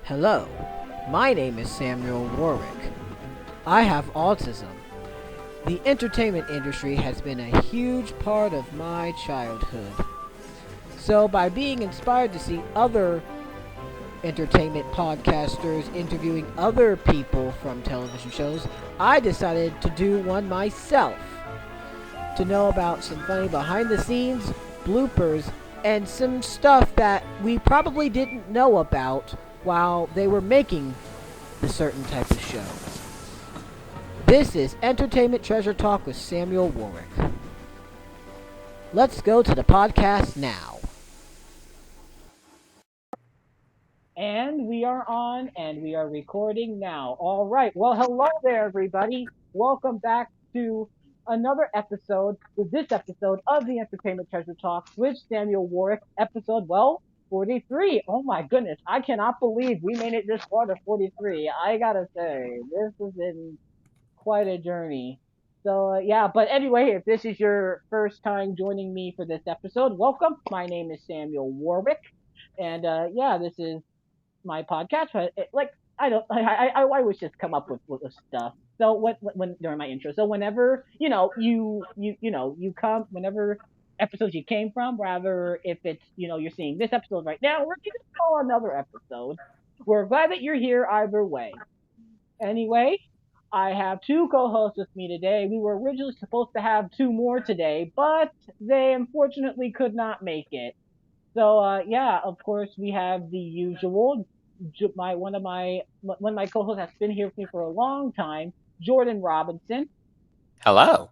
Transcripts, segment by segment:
Hello, my name is Samuel Warwick. I have autism. The entertainment industry has been a huge part of my childhood. So, by being inspired to see other entertainment podcasters interviewing other people from television shows, I decided to do one myself. To know about some funny behind the scenes, bloopers, and some stuff that we probably didn't know about while they were making the certain type of show. This is Entertainment Treasure Talk with Samuel Warwick. Let's go to the podcast now. And we are on, and we are recording now. All right. Well, hello there, everybody. Welcome back to another episode, with this episode of the Entertainment Treasure Talk with Samuel Warwick, episode, 43. Oh my goodness. I cannot believe we made it this far to 43. I gotta say, this has been quite a journey. So, yeah, but anyway, if this is your first time joining me for this episode, welcome. My name is Samuel Warwick. And, this is my podcast. But I always just come up with stuff. So when during my intro, so whenever you come, whenever episodes you came from, rather if it's you're seeing this episode right now, or you just call another episode, we're glad that you're here either way. Anyway, I have two co-hosts with me today. We were originally supposed to have two more today, but they unfortunately could not make it. So of course we have the usual. One of my co-hosts has been here with me for a long time, Jordan Robinson, Hello.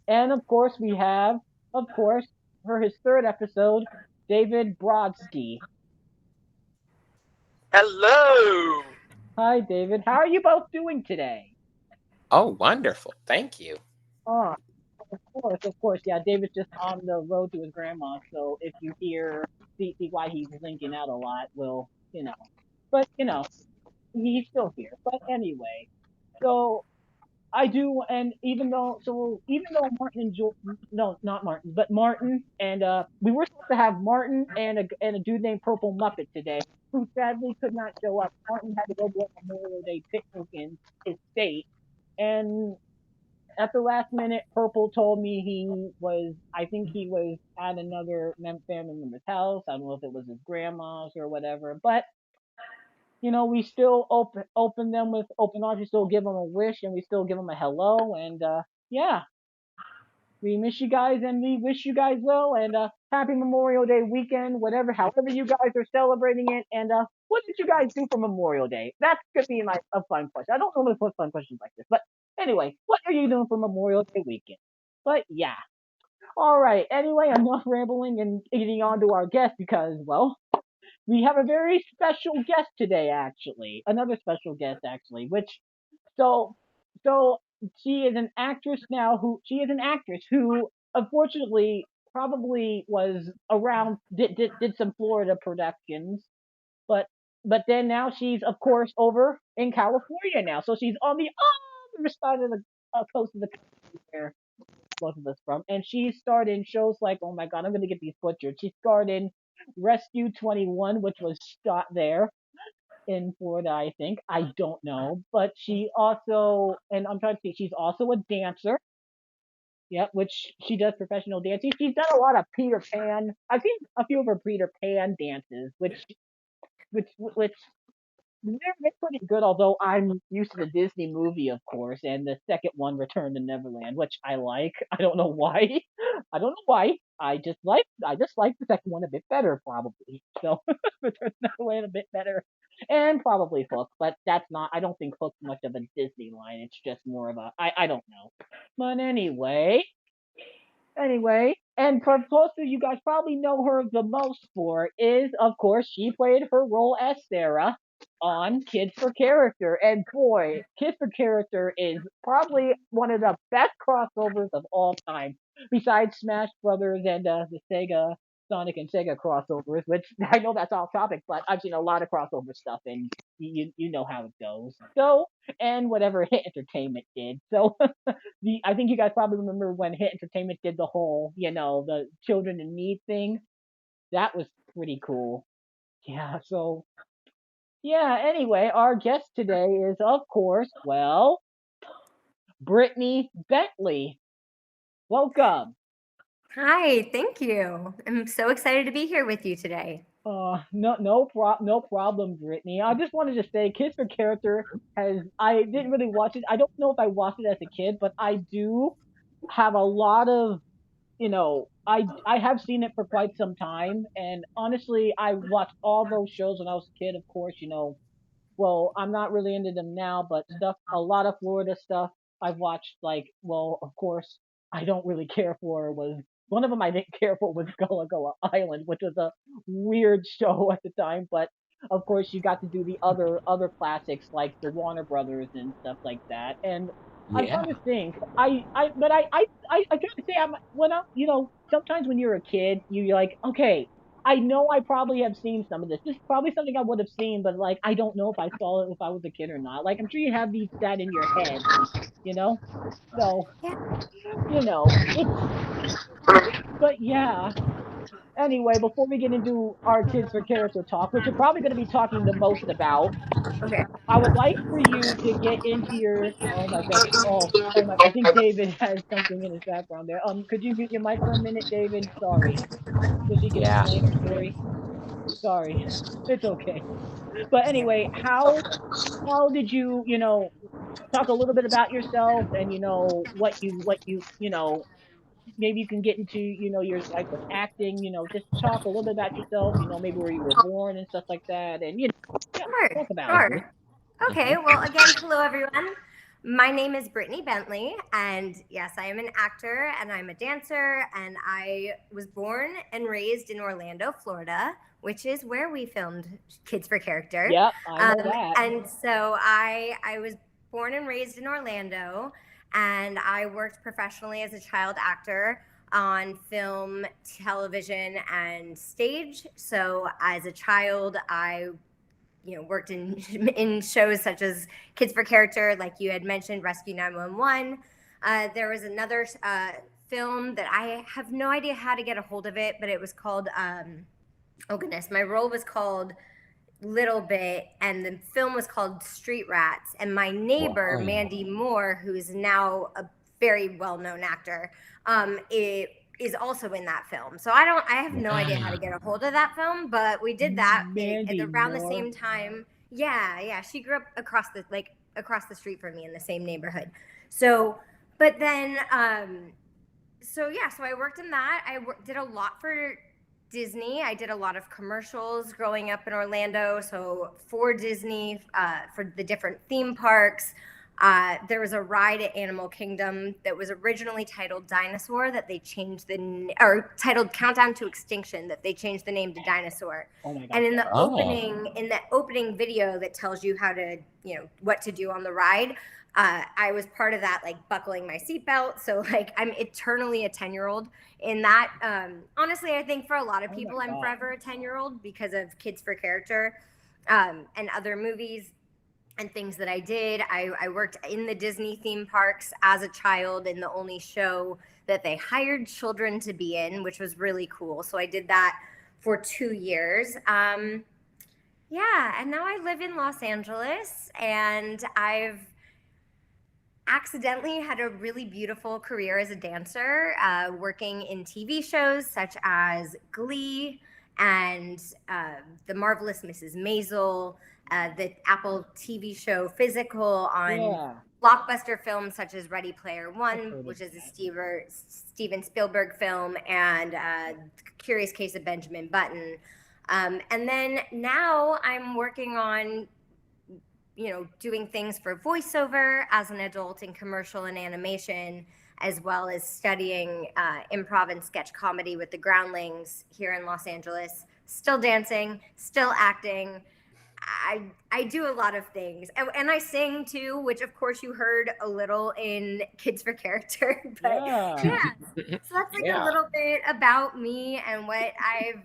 and of course we have, for his third episode, David Brodsky. Hello. Hi, David. How are you both doing today? Oh, wonderful. Thank you. Oh, of course. Yeah, David's just on the road to his grandma, so if you see why he's linking out a lot, well, but he's still here. But anyway, so I do, and even though Martin and no, not Martin, but Martin and we were supposed to have Martin and a dude named Purple Muppet today, who sadly could not show up. Martin had to go to a Memorial Day picnic in his state, and at the last minute, Purple told me I think he was at another family member's house. I don't know if it was his grandma's or whatever, but we still open them with open arms. We still give them a wish, and we still give them a hello. And yeah, we miss you guys, and we wish you guys well. And happy Memorial Day weekend, however you guys are celebrating it. And what did you guys do for Memorial Day? That's gonna be a fun question. I don't normally put fun questions like this, but anyway, what are you doing for Memorial Day weekend? But yeah. All right. Anyway, enough rambling and getting on to our guest because, well, we have a very special guest today, actually. Another special guest, actually, which, so, so she is an actress now she is an actress who, unfortunately, probably was around, did some Florida productions, but, then now she's, of course, over in California now. So she's on the other side of the coast of the country where both of us from. And she starred in shows like, oh my god, I'm going to get these butchered. She starred in Rescue 21, which was shot there in Florida, I think. I don't know. But she also, and I'm trying to see, she's also a dancer. Yeah, which she does professional dancing. She's done a lot of Peter Pan. I've seen a few of her Peter Pan dances, which they're pretty good. Although I'm used to the Disney movie, of course, and the second one, Return to Neverland, which I like. I don't know why. I don't know why. I just like the second one a bit better, probably. So Return to Neverland a bit better, and probably Hook. But that's not. I don't think Hook's much of a Disney line. It's just more of a. I don't know. But anyway, and for most of you guys probably know her the most for is, of course, she played her role as Sarah on Kids for Character. And boy, Kids for Character is probably one of the best crossovers of all time, besides Smash Brothers and the Sega Sonic and Sega crossovers, which I know that's off topic, but I've seen a lot of crossover stuff, and you know how it goes. So, and whatever Hit Entertainment did. So I think you guys probably remember when Hit Entertainment did the whole, the children in need thing. That was pretty cool. Yeah, so Yeah, anyway, our guest today is, of course, well, Brittany Bentley. Welcome. Hi, thank you. I'm so excited to be here with you today. No problem, Brittany. I just wanted to say, Kids for Character I didn't really watch it. I don't know if I watched it as a kid, but I do have a lot of, I have seen it for quite some time. And honestly, I watched all those shows when I was a kid, of course, well, I'm not really into them now, but a lot of Florida stuff I've watched. Like, well, of course, I don't really care for was one of them I didn't care for was Gullah Gullah Island, which was a weird show at the time. But of course, you got to do the other classics like the Warner Brothers and stuff like that. And I'm Yeah. trying to think. But I try to say sometimes when you're a kid, you're like, okay, I know I probably have seen some of this. This is probably something I would have seen, but like I don't know if I saw it if I was a kid or not. Like I'm sure you have that in your head, you know. So Yeah, it's but yeah. Anyway, before we get into our kids for character talk, which you're probably going to be talking the most about, okay. I would like for you to get into your. Oh my god! Oh my! I think David has something in his background there. Could you mute your mic for a minute, David? Sorry, so she can Yeah. explain her story. Sorry, it's okay. But anyway, how did you talk a little bit about yourself and what you maybe you can get into your like with acting, just talk a little bit about yourself, maybe where you were born and stuff like that, and yeah, Sure, talk about it. sure. Hmm. Okay, well, again, hello everyone. My name is Brittany Bentley, and yes, I am an actor and I'm a dancer, and I was born and raised in Orlando, Florida, which is where we filmed Kids for Character. Yep, I know that. And so I was born and raised in Orlando, and I worked professionally as a child actor on film, television, and stage. So as a child, I worked in in shows such as Kids for Character, like you had mentioned, Rescue 911. There was another film that I have no idea how to get a hold of it, but it was called oh goodness, my role was called Little Bit, and the film was called Street Rats. And my neighbor, Whoa. Mandy Moore, who is now a very well-known actor, it is also in that film. So I have no idea how to get a hold of that film, but we did that at Mandy around the Moore. same time. Yeah, she grew up across the street from me in the same neighborhood. So, but then, so I worked in that. Did a lot for Disney. I did a lot of commercials growing up in Orlando. So for Disney, for the different theme parks, there was a ride at Animal Kingdom that was originally titled Dinosaur that they changed or titled Countdown to Extinction that they changed the name to Dinosaur. Oh my god. And in the Oh. opening video that tells you how to, what to do on the ride, I was part of that, like buckling my seatbelt. So like I'm eternally a 10-year-old in that. Honestly, I think for a lot of Oh my people, I'm god. forever a 10-year-old because of Kids for Character and other movies and things that I did. I worked in the Disney theme parks as a child in the only show that they hired children to be in, which was really cool. So I did that for 2 years. Yeah, and now I live in Los Angeles, and I've accidentally had a really beautiful career as a dancer, working in TV shows such as Glee and The Marvelous Mrs. Maisel, the Apple TV show Physical, on Yeah, blockbuster films such as Ready Player I've One, heard of which is a that. Steven Spielberg film, and Curious Case of Benjamin Button. And then now I'm working on doing things for voiceover as an adult in commercial and animation, as well as studying improv and sketch comedy with the Groundlings here in Los Angeles. Still dancing, still acting. I do a lot of things, and I sing too, which of course you heard a little in Kids for Character. But Yeah. yeah, so that's like a Yeah. little bit about me and what I've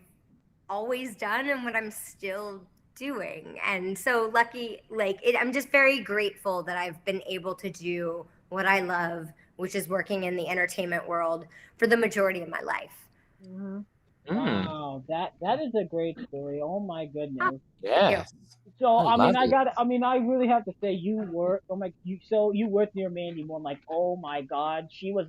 always done and what I'm still doing. And so lucky, I'm just very grateful that I've been able to do what I love, which is working in the entertainment world for the majority of my life. Hmm. Mm. Wow, that is a great story. Oh my Oh, goodness. thank you. Yes. So I love it. I really have to say you were. Oh my, you worked near Mandy Moore. I'm like, oh my God, she was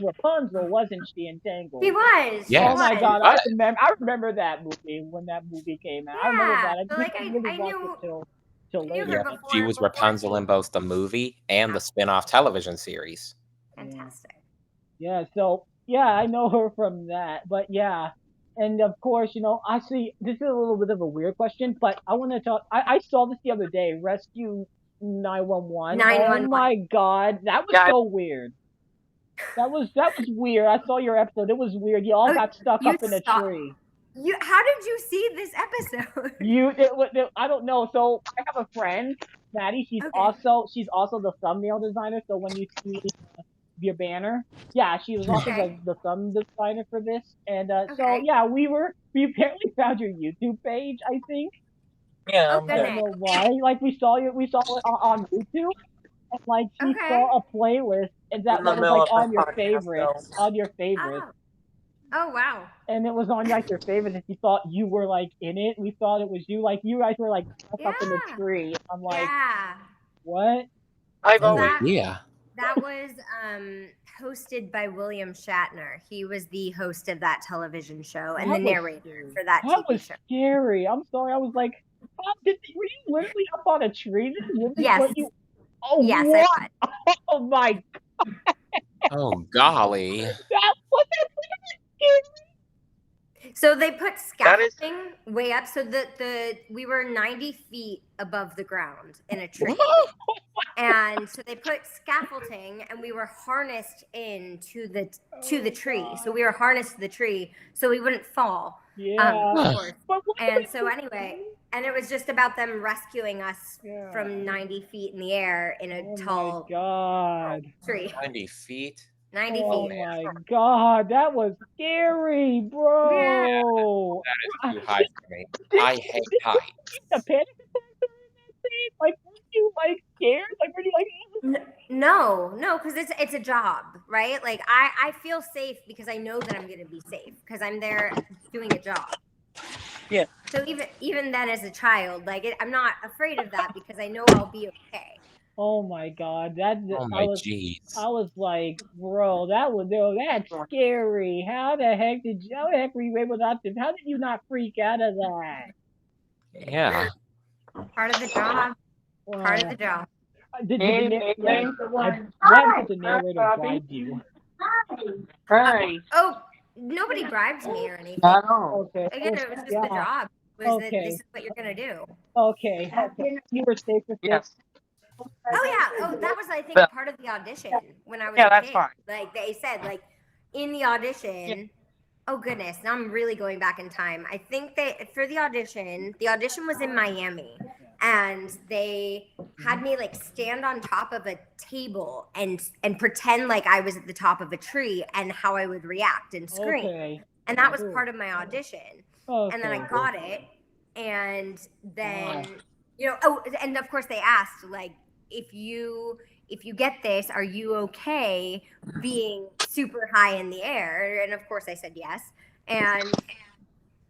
Rapunzel, wasn't she? In She Tangled. was. She Oh Yes, my was. she God, was. I remember that movie when that movie came out. I remember Yeah. that. I So like didn't really I watch it knew till I knew later, her Yeah, but she before was before Rapunzel in she. both the movie and the spin-off television series. yeah. Fantastic. Yeah, so yeah, I know her from that. But yeah. And of course, I see this is a little bit of a weird question, but I want to talk. I saw this the other day, Rescue 911. Oh 911. my God, that was Yeah, so weird. That was weird. I saw your episode. It was weird. You all Oh, got stuck you up in a saw tree. you. How did you see this episode? I don't know. So I have a friend, Maddie. Okay. She's also the thumbnail designer. So when you see your banner. Yeah, she was also Okay. the thumb designer for this. And so Okay. yeah, we apparently found your YouTube page, I think. Oh I don't goodness. know why. Like we saw it on YouTube, and like she Okay. saw a playlist and in the that was middle like of her podcast, though. on your favorites. Oh. Oh wow. And it was on like your favorites, and she thought you were like in it. We thought it was you, like you guys were like stuck up in the Yeah. tree. I'm like, Yeah. what? I've So Oh always yeah. that was hosted by William Shatner. He was the host of that television show and the That was narrator scary. for that That TV was show. scary. I'm sorry. I was like, were you literally up on a tree? This is really Yes. what you. Oh, Yes, what? I was. Oh my! Oh golly. That was scary. So they put That is- scaffolding way up so that we were 90 feet above the ground in a tree. And so they put scaffolding and we were harnessed in to the tree. So we were harnessed to the tree so we wouldn't fall. Yeah. Of course. But what And was so it? anyway, and it was just about them rescuing us Yeah. from 90 feet in the air in a Oh tall my God. tree. 90 feet. 90 Oh feet. my God. That was scary, bro. That is too high for me. I hate heights. The panic attack during that scene? Like, weren't you like scared? Like, were you like? No, because it's a job, right? Like I feel safe because I know that I'm gonna be safe because I'm there doing a job. Yeah. So even then, as a child, like I'm not afraid of that because I know I'll be okay. Oh my God, Oh my jeez. I was like, bro, that's scary. How the heck were you able how did you not freak out of that? Yeah. Part of the job. Part of the job. Did the narrator bribe you? Hey. Oh, nobody bribes me or anything. I know. Okay. Again, it was just the Yeah. job. Was that Okay. this is what you're gonna do? Okay. You were safe with this. Yes. Oh yeah. Oh, that was I think But- part of the audition when I was Yeah, a that's kid. fine. Like they said, like in the audition. Yeah. Oh goodness, now I'm really going back in time. I think that for the audition was in Miami, and they had me like stand on top of a table and pretend like I was at the top of a tree and how I would react and scream. Okay. And that was Cool. part of my audition. Okay. And then I got it, and then and of course they asked like if you get this, are you okay being super high in the air? And of course I said yes. And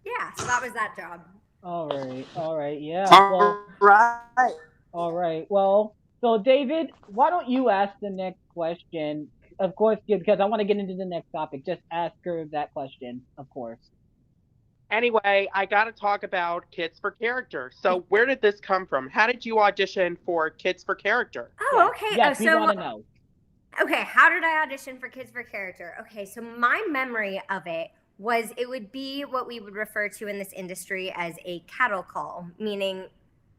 yeah, so that was that job. All right, yeah. All right. All right. Well, so David, why don't you ask the next question? Of course, because I want to get into the next topic. Just ask her that question, of course. Anyway, I got to talk about Kids for Character. So where did this come from? How did you audition for Kids for Character? Oh, okay. Yes, we so want to know. okay, how did I audition for Kids for Character? Okay, so my memory of it was it would be what we would refer to in this industry as a cattle call, meaning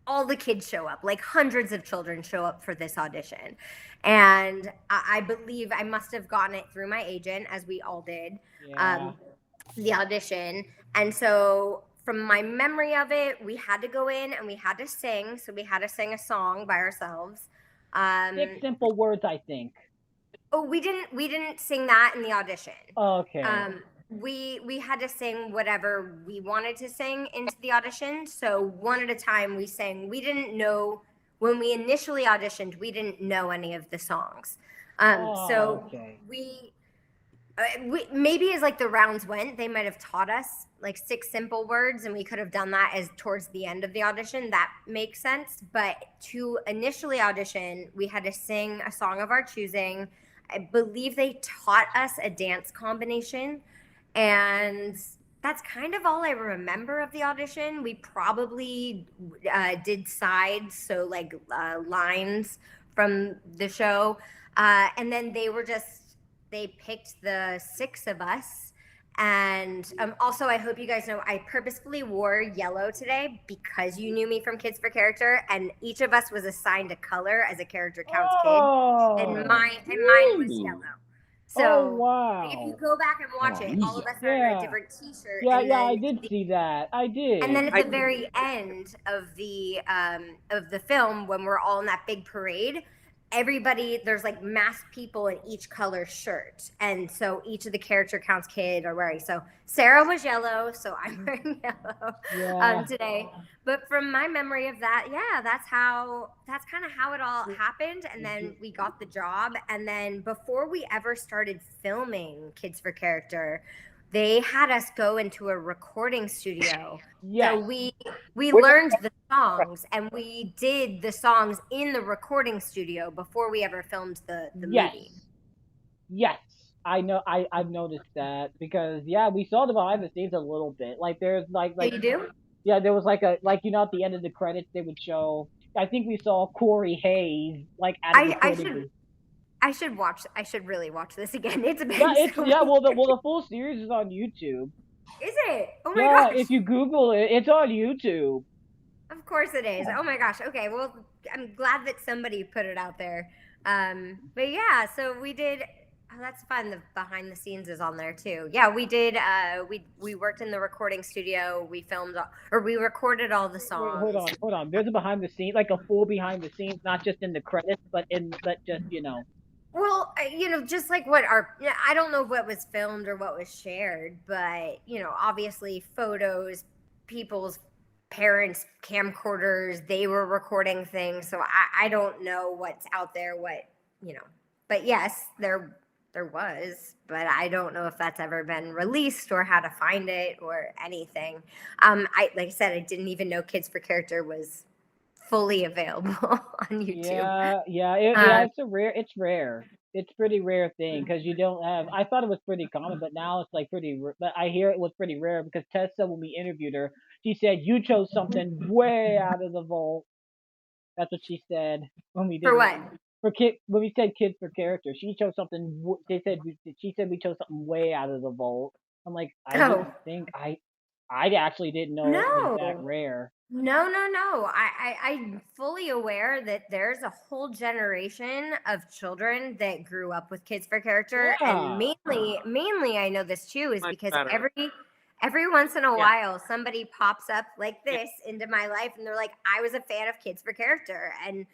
all the kids show up, like hundreds of children show up for this audition. And I believe I must have gotten it through my agent, as we all did, Yeah. the audition. And so from my memory of it, we had to go in and we had to sing. So we had to sing a song by ourselves. 6 simple words, I think. Oh, we didn't sing that in the audition. Okay. We had to sing whatever we wanted to sing into the audition. So one at a time we sang. We didn't know when we initially auditioned, we didn't know any of the songs. So okay. maybe as like the rounds went, they might have taught us like 6 simple words, and we could have done that as towards the end of the audition. That makes sense. But to initially audition, we had to sing a song of our choosing. I believe they taught us a dance combination, and that's kind of all I remember of the audition. We probably did sides, so like lines from the show, and then they picked the 6 of us. And also, I hope you guys know I purposefully wore yellow today because you knew me from Kids for Character, and each of us was assigned a color as a character counts kid, and mine was yellow. So wow. if you go back and watch it, all of us are in a different T-shirt. Yeah, and yeah, I did see that. I did. And then at the very end of the film, when we're all in that big parade, everybody, there's like masked people in each color shirt, and so each of the character counts kid are wearing. So Sarah was yellow, so I'm wearing yellow today. But from my memory of that, yeah, that's kind of how it all happened. And then we got the job, and then before we ever started filming Kids for Character, they had us go into a recording studio. So we learned the songs, and we did the songs in the recording studio before we ever filmed the movie. Yes, I know. I've noticed that because we saw the behind the scenes a little bit. Like there's like you do? Yeah, there was like at the end of the credits they would show. I think we saw Corey Hayes like at the I should really watch this again. It's been well the full series is on YouTube. Is it? Oh my gosh. If you Google it, it's on YouTube. Of course it is. Oh my gosh. Okay, well, I'm glad that somebody put it out there. But yeah, so we did. Oh, that's fun. The behind the scenes is on there too. Yeah, we did. We worked in the recording studio. We filmed we recorded all the songs. Wait, hold on. There's a behind the scenes, like a full behind the scenes, not just in the credits, but just Well, just like I don't know what was filmed or what was shared, but, obviously photos, people's parents' camcorders, they were recording things. So I don't know what's out there, but yes, there was, but I don't know if that's ever been released or how to find it or anything. Like I said, I didn't even know Kids for Character was fully available on YouTube. It's rare. It's pretty rare thing because you don't have. I thought it was pretty common, but now it's like pretty. But I hear it was pretty rare because Tessa, when we interviewed her, she said you chose something way out of the vault. That's what she said when we did. For what? When we said Kids for Character, she chose something. She said we chose something way out of the vault. I'm like, I actually didn't know it was that rare. No. I'm fully aware that there's a whole generation of children that grew up with Kids for Character, and mainly I know this too is because every once in a while somebody pops up like this into my life, and they're like, I was a fan of Kids for Character, and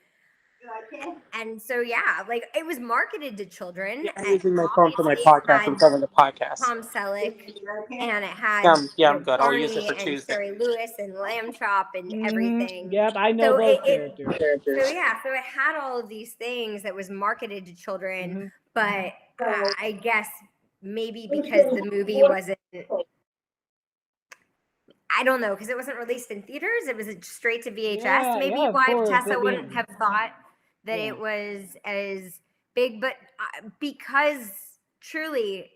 so like it was marketed to children. I'm using my phone for my podcast. I'm covering the podcast. Tom Selleck, and it had I'm good. I'll use it for Tuesday. Terry Lewis and Lamb Chop and everything. Yep, I know those characters. So it had all of these things that was marketed to children, but I guess maybe because the movie wasn't. I don't know, because it wasn't released in theaters. It was straight to VHS. Maybe why Tessa wouldn't have thought that it was as big. But because truly,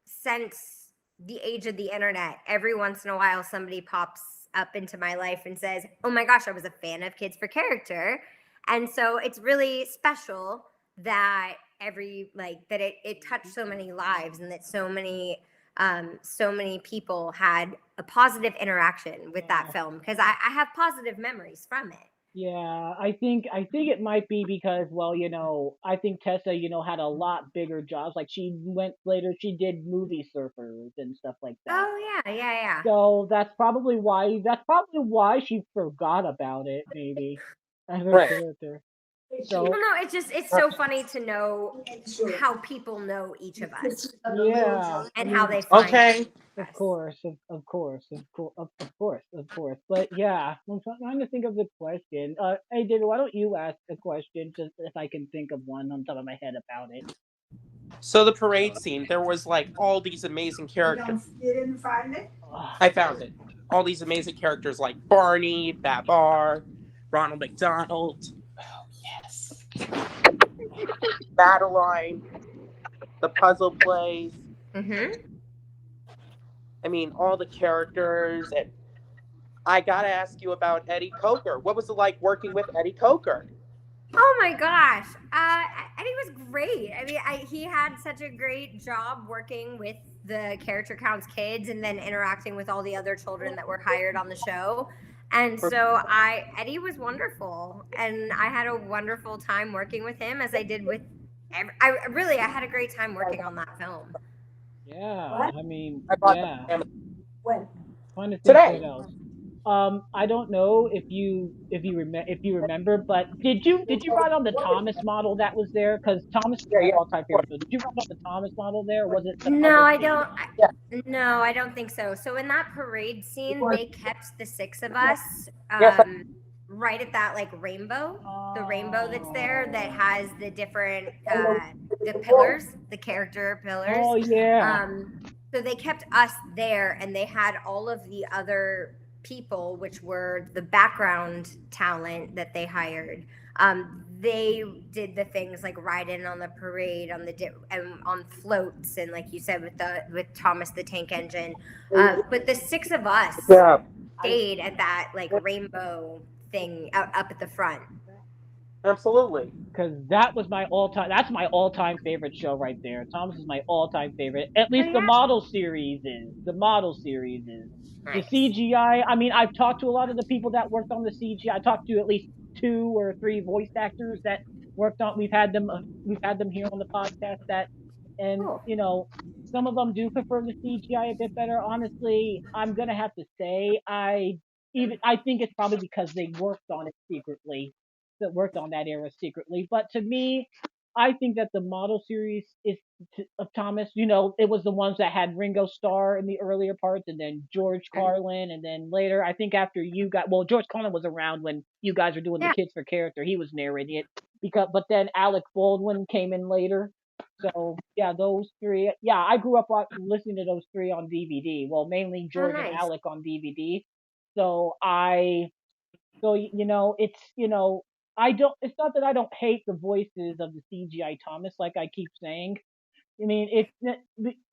since the age of the internet, every once in a while somebody pops up into my life and says, oh my gosh, I was a fan of Kids for Character. And so it's really special that it touched so many lives, and that so many people had a positive interaction with that film, because I have positive memories from it. Yeah, I think it might be because, I think Tessa, had a lot bigger jobs. Like she did Movie Surfers and stuff like that. Oh yeah. So that's probably why she forgot about it, maybe. As a character. So, well, no, it's so funny to know how people know each of us. Yeah. And how they find us. Of course. But yeah, I'm trying to think of the question. Hey, David, why don't you ask a question, just if I can think of one on top of my head about it? So the parade scene, there was like all these amazing characters. You didn't find it? I found it. All these amazing characters like Barney, Babar, Ronald McDonald. Oh, yes. Madeline, the puzzle plays. Mm-hmm. I mean, all the characters. And I got to ask you about Eddie Coker. What was it like working with Eddie Coker? Oh my gosh, Eddie was great. I mean, he had such a great job working with the character counts kids and then interacting with all the other children that were hired on the show. And so Eddie was wonderful, and I had a wonderful time working with him, as I did with. I had a great time working on that film. Yeah, I mean, I bought yeah. them When? Trying to think today. what else. I don't know if you remember, but did you ride on the Thomas model that was there? Because Thomas is my all-time favorite. So did you ride on the Thomas model there? Or was it? No, I scene? don't. Yeah. No, I don't think so. So in that parade scene, they kept the six of us right at that like rainbow, the rainbow that's there that has the different the pillars, the character pillars. Oh yeah. So they kept us there, and they had all of the other people, which were the background talent that they hired. They did the things like ride in on the parade on and on floats, and like you said with Thomas the Tank Engine. But the six of us stayed at that like rainbow thing up at the front. Absolutely. Because that's my all-time favorite show right there. Thomas is my all-time favorite. At least the model series is. Nice. The CGI, I mean, I've talked to a lot of the people that worked on the CGI. I talked to at least 2 or 3 voice actors that worked on. We've had them here on the podcast and you know, some of them do prefer the CGI a bit better. Honestly, I'm gonna have to say I think it's probably because they worked on it secretly. That worked on that era secretly. But to me, I think that the model series of Thomas, you know, it was the ones that had Ringo Starr in the earlier parts, and then George Carlin, and then later, I think after George Carlin was around when you guys were doing the Kids for Character. He was narrating it but then Alec Baldwin came in later. So yeah, those 3. Yeah, I grew up listening to those 3 on DVD. Well, mainly George and Alec on DVD. So you know, it's, you know, it's not that I don't hate the voices of the CGI Thomas, like I keep saying. I mean,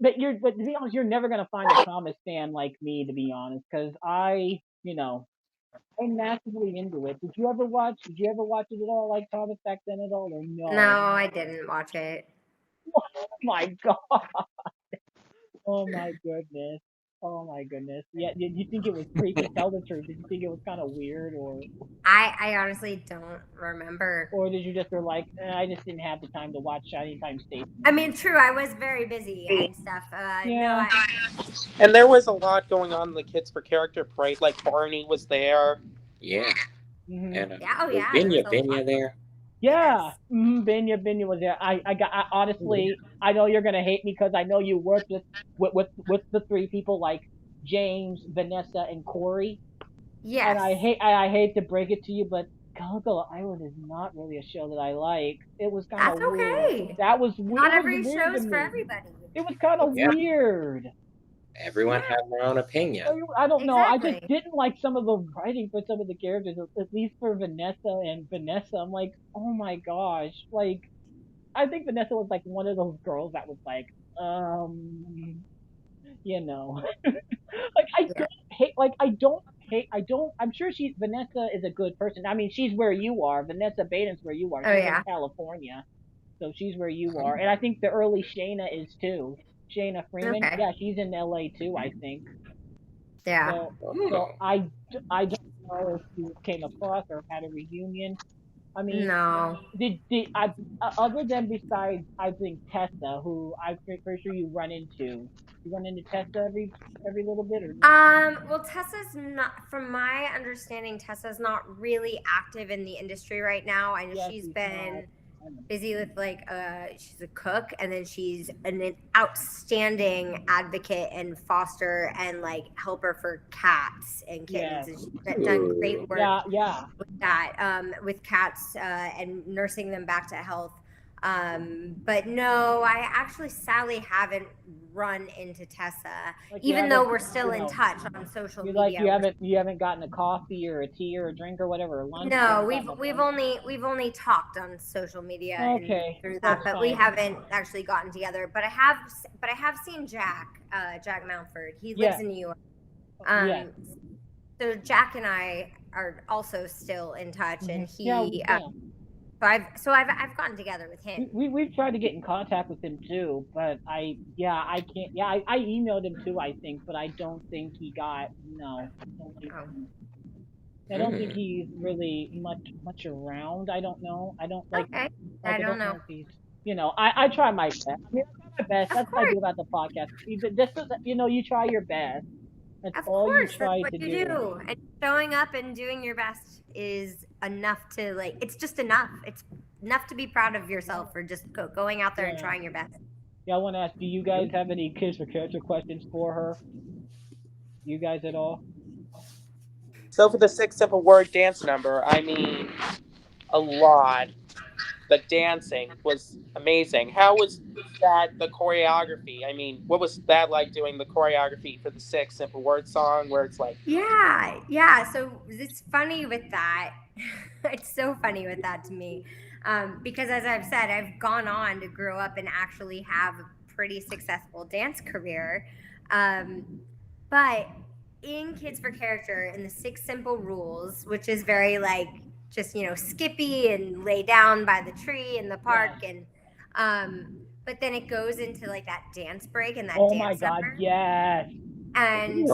but to be honest, you're never going to find a Thomas fan like me, to be honest, because I'm massively into it. Did you ever watch it at all, like Thomas back then at all, or no? No, I didn't watch it. Oh my God. Oh my goodness. Oh my goodness. Yeah, did you think it was creepy? Tell the truth. Did you think it was kind of weird, or? I honestly don't remember. Or did you just feel like, I just didn't have the time to watch Shining Time Station? I mean, true, I was very busy and stuff. Yeah. No, And there was a lot going on in the Kids for Character parade. Like Barney was there. Yeah. Mm-hmm. And Binya there. Yeah, Binya was there. Honestly, I know you're gonna hate me because I know you worked with the 3 people like James, Vanessa, and Corey. Yes. And I hate to break it to you, but Gullible Island is not really a show that I like. It was kind of weird. That was weird. Not every show is for everybody. It was kind of weird. Everyone had their own opinion. I don't know. I just didn't like some of the writing for some of the characters, at least for Vanessa. I'm like, oh my gosh. Like, I think Vanessa was like one of those girls that was like, you know. I'm sure Vanessa is a good person. I mean, she's where you are. Vanessa Baden's where you are. She's in California. So she's where you are. And I think the early Shayna is too. Shayna Freeman. Okay. Yeah, she's in LA too, I think. Yeah. So I don't know if you came across or had a reunion. I mean, no. Other than besides, I think Tessa, who I'm pretty sure you run into. You run into Tessa every little bit, or? Well, Tessa's not. From my understanding, Tessa's not really active in the industry right now. I know she's been busy with she's a cook, and then she's an outstanding advocate and foster and like helper for cats and kittens. And she's done great work with that, with cats and nursing them back to health. But no, I actually sadly haven't run into Tessa, Like, you even though haven't, we're still in know, touch on social you media. like you haven't gotten a coffee or a tea or a drink or whatever, or lunch. No, You haven't we've gotten a only talked on social media Okay, and through that, that's but we fine. haven't actually gotten together. But I have seen Jack Mountford. He lives Yeah. in New York. Yeah. So Jack and I are also still in touch, and he Yeah. so I've gotten together with him. We've tried to get in contact with him too, but I can't. Yeah, I emailed him too, I think, but I don't think he got. No, I don't think he's really much around. I don't know. I don't like. Okay, Like, I don't know. if he's. I try my best. I mean, I try my best. Of That's what I course. do about the podcast. This is, you try your best. That's Of all you course, try that's to what you do. And showing up and doing your best is enough to, like, it's just enough. It's enough to be proud of yourself for just going out there and Yeah. trying your best. Yeah, I want to ask, do you guys have any kids for character questions for her? You guys at all? So for the 6 simple word dance number, I mean, a lot. The dancing was amazing. How was that, the choreography? I mean, what was that like, doing the choreography for the 6 simple word song, where it's like, Yeah. So it's funny with that. It's so funny with that to me, because as I've said, I've gone on to grow up and actually have a pretty successful dance career, but in Kids for Character, in the 6 simple rules, which is very like just Skippy and lay down by the tree in the park, and but then it goes into like that dance break and that Oh dance my God, number. yes. And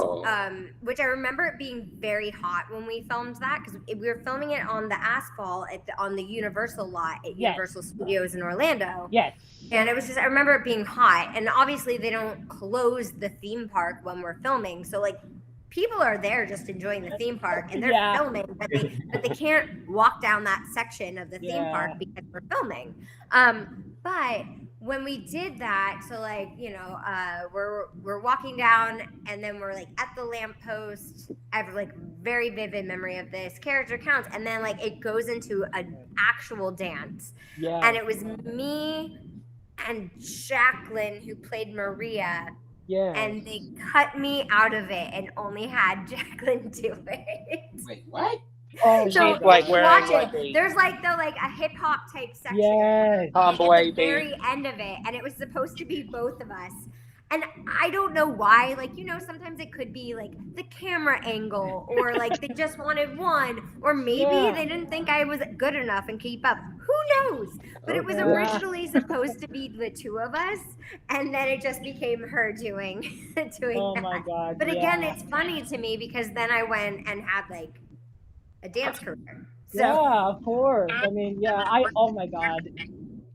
which I remember it being very hot when we filmed that, because we were filming it on the asphalt on the Universal lot at Universal Studios in Orlando. Yes. And it was just, I remember it being hot, and obviously they don't close the theme park when we're filming, so like people are there just enjoying the theme park, and they're filming, but they can't walk down that section of the theme park because we're filming. But when we did that, so like we're walking down, and then we're like at the lamppost. I have like very vivid memory of this. Character counts, and then like it goes into an actual dance. Yeah. And it was me and Jacqueline, who played Maria. Yeah. And they cut me out of it and only had Jacqueline do it. Wait, what? Oh, so like wearing watch like it. There's like a hip hop type section. Yes. Tomboy, at the very end of it, and it was supposed to be both of us. And I don't know why, like, sometimes it could be like the camera angle, or like they just wanted one, or maybe they didn't think I was good enough and keep up. Who knows? But it was originally supposed to be the two of us, and then it just became her doing Oh that. my God. But again, it's funny to me because then I went and had like a dance career. So. Yeah, of course. I mean, oh my God.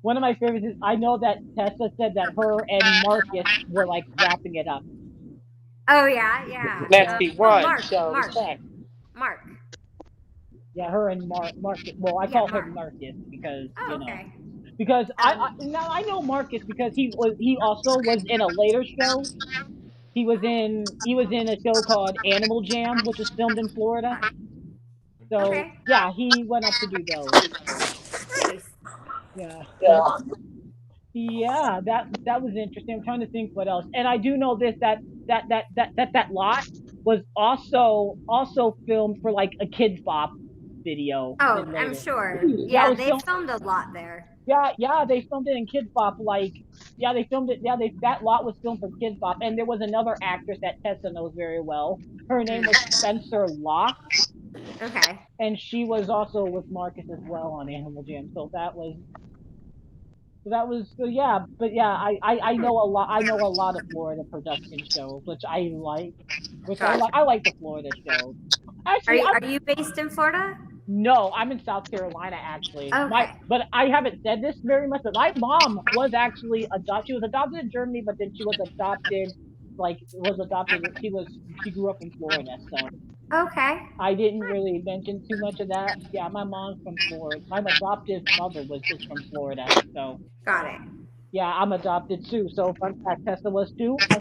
One of my favorites is, I know that Tessa said that her and Marcus were like wrapping it up. Oh yeah. Nasty one. Mark. Yeah, her and Marcus. Well, I call him Marcus because okay. Because I know Marcus because he also was in a later show. He was in a show called Animal Jam, which was filmed in Florida. So yeah, he went up to do those. Nice. Yeah. Yeah, that was interesting. I'm trying to think what else. And I do know this, that lot was also filmed for like a Kids Bop video. Oh, I'm sure. Yeah, they filmed a lot there. Yeah, they filmed it in Kids Bop. They filmed it. That lot was filmed for Kids Bop, and there was another actress that Tessa knows very well. Her name was Spencer Locke. Okay. And she was also with Marcus as well on Animal Jam. So that was. Yeah, but yeah, I know a lot. I know a lot of Florida production shows, which I like. I like the Florida shows. Actually, are you based in Florida? No, I'm in South Carolina actually. Okay. But I haven't said this very much. But my mom was actually adopted. She was adopted in Germany, but then she was adopted. She grew up in Florida, so. Okay. I didn't really mention too much of that. Yeah, my mom's from Florida. My adoptive mother is from Florida, so. Got it. Yeah, I'm adopted too. So fun fact, Tessa was too. I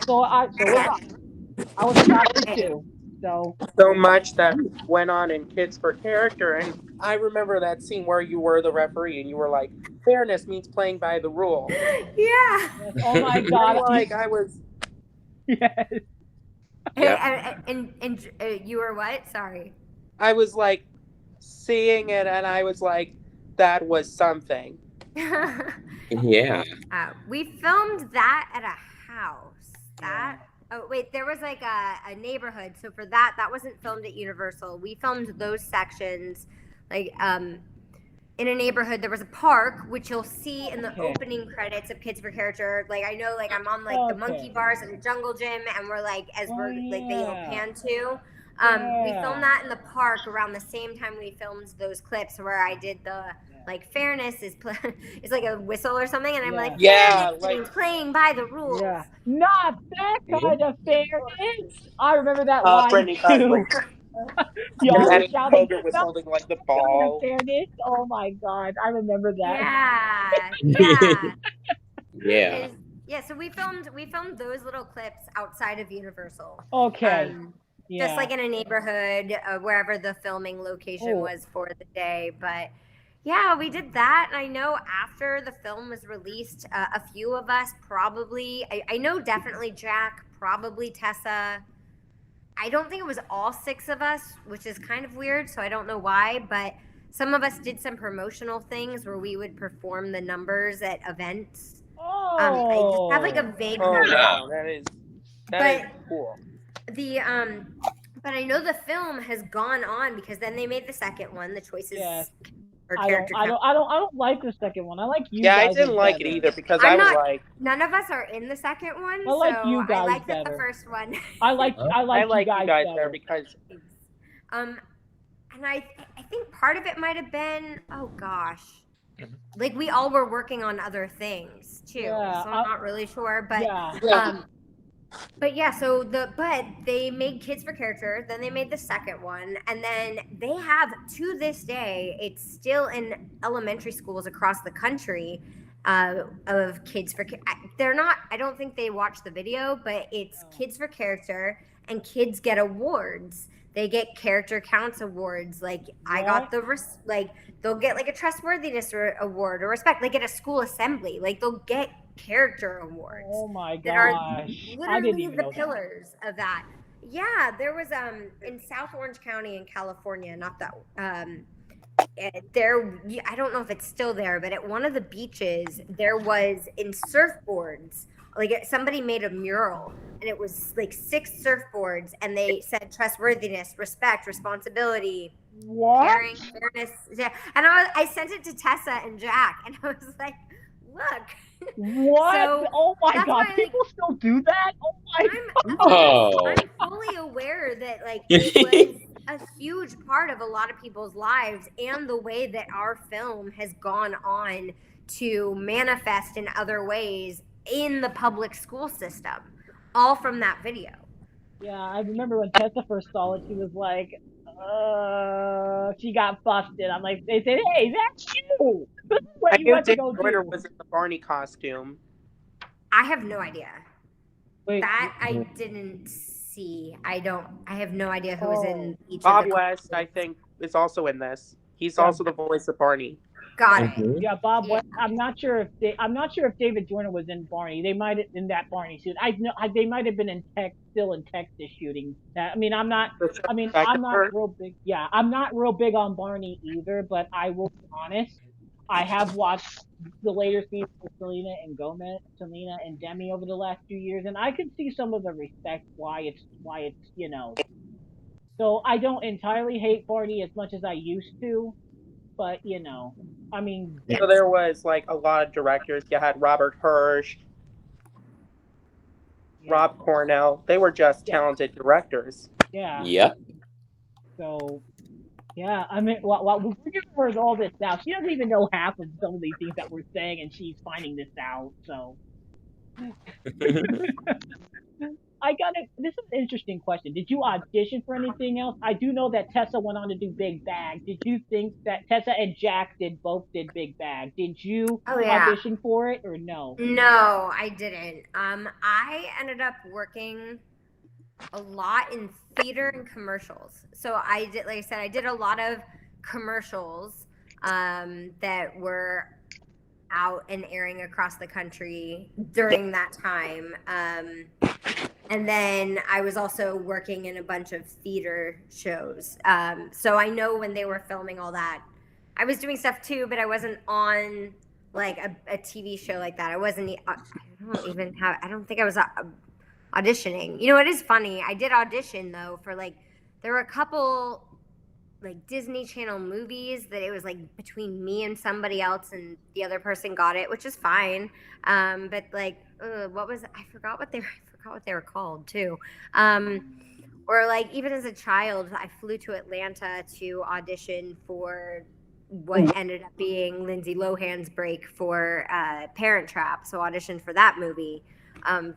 was adopted too. So much that went on in Kids for Character, and I remember that scene where you were the referee and you were like fairness means playing by the rules. Yeah. Yes. Oh my God. I was. Yes. Yep. And you were what? Sorry. I was like seeing it, and I was like, that was something. Yeah. We filmed that at a house. Oh wait, there was like a neighborhood. So for that wasn't filmed at Universal. We filmed those sections, like in a neighborhood. There was a park, which you'll see in the opening credits of Kids for Character. Like I know, like I'm on like the monkey bars and the jungle gym, and we're like like they all pan to. We filmed that in the park around the same time we filmed those clips where I did the like fairness is it's like a whistle or something, and I'm like, fairness means playing by the rules. Yeah, not that kind of fairness. I remember that line Brittany too. Bentley. Y'all And shouting, Hogan was holding like the "Not ball. fairness." Oh my God, I remember that. Yeah. Yeah. Yeah, so we filmed those little clips outside of Universal. Okay. Just like in a neighborhood, wherever the filming location was for the day. But yeah, we did that. And I know after the film was released, a few of us probably, I know definitely Jack, probably Tessa. I don't think it was all 6 of us, which is kind of weird, so I don't know why. But some of us did some promotional things where we would perform the numbers at events. I just have like a vague memory. Wow, that is cool. But I know the film has gone on because then they made the second one, The Choices. I don't like the second one. I like you guys. Yeah, I didn't like it either because I was like, none of us are in the second one. I like you guys I liked better. the first one. I like you guys better because and I think part of it might have been, oh gosh, like we all were working on other things too, so I'm not really sure, but but yeah, but they made Kids for Character, then they made the second one, and then they have, to this day, it's still in elementary schools across the country, of Kids for they're not, I don't think they watch the video, but it's Kids for Character, and kids get awards. They get character counts awards. Like I got they'll get like a trustworthiness award or respect. Like at a school assembly, like they'll get character awards. Oh my gosh. That are I literally didn't even the know pillars of that. Yeah, there was in South Orange County in California, not that there, I don't know if it's still there, but at one of the beaches there was in surfboards, like somebody made a mural and it was like 6 surfboards and they said trustworthiness, respect, responsibility, caring, fairness. Yeah. And I sent it to Tessa and Jack and I was like, look. What? So oh my God! People still do that? Oh my God! I'm fully aware that like it was a huge part of a lot of people's lives, and the way that our film has gone on to manifest in other ways in the public school system, all from that video. Yeah, I remember when Tessa first saw it, she was like, she got busted. I'm like, they said, hey, that's you! This is what you went to go do. Was in the Barney costume. I have no idea. Wait, that I didn't see. I have no idea who was in each Bob of the West, I think, is also in this. He's also the voice of Barney. Got it. Yeah, Bob West. I'm not sure if David Joyner was in Barney. They might have in that Barney suit. They might have been still in Texas shooting that. I'm not real big. Yeah, I'm not real big on Barney either. But I will be honest. I have watched the later seasons of Selena and Demi over the last few years, and I can see some of the respect why it's So I don't entirely hate Barney as much as I used to. But, So there was, like, a lot of directors. You had Robert Hirsch, Rob Cornell. They were just talented directors. Yeah. Yep. So, yeah, we're giving her all this now. She doesn't even know half of some of these things that we're saying, and she's finding this out, so. This is an interesting question. Did you audition for anything else? I do know that Tessa went on to do Big Bag. Did you think that Tessa and Jack both did Big Bag? Did you audition for it or no? No, I didn't. I ended up working a lot in theater and commercials. So I did, like I said, I did a lot of commercials that were out and airing across the country during that time. And then I was also working in a bunch of theater shows. So I know when they were filming all that, I was doing stuff too, but I wasn't on like a TV show like that. I wasn't, I don't think I was auditioning. You know, it is funny. I did audition though for like, there were a couple like Disney Channel movies that it was like between me and somebody else and the other person got it, which is fine. But like, I forgot what they were called too. Or like even as a child, I flew to Atlanta to audition for what ended up being Lindsay Lohan's break for Parent Trap. So auditioned for that movie.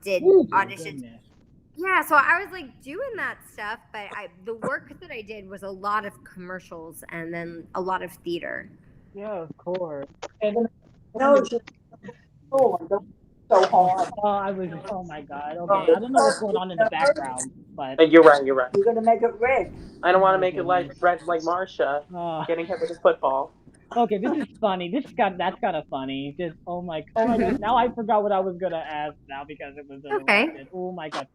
Did auditions. Yeah, so I was like doing that stuff, but the work that I did was a lot of commercials and then a lot of theater. Yeah, of course. And No, just so hard. Oh my God. Okay, I don't know what's going on in the background, but You're right. You're gonna make it red. I don't want to make it like red like Marsha getting hit with a football. Okay, this is funny. That's kind of funny. Just oh my God. Now I forgot what I was gonna ask now because it was interrupted. Oh my God.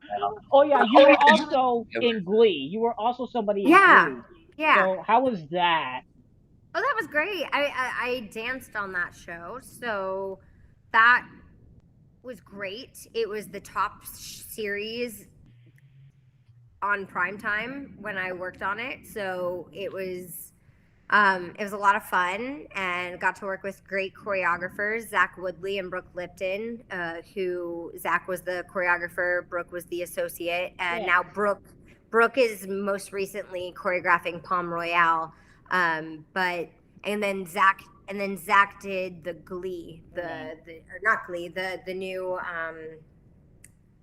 Oh yeah, you were also in Glee. You were also somebody in Glee. Yeah. So how was that? Oh, that was great. I danced on that show, so that was great. It was the top series on primetime when I worked on it, so it was a lot of fun and got to work with great choreographers, Zach Woodley and Brooke Lipton, who Zach was the choreographer, Brooke was the associate, and now Brooke is most recently choreographing Palm Royale. And then Zach did the Glee, the new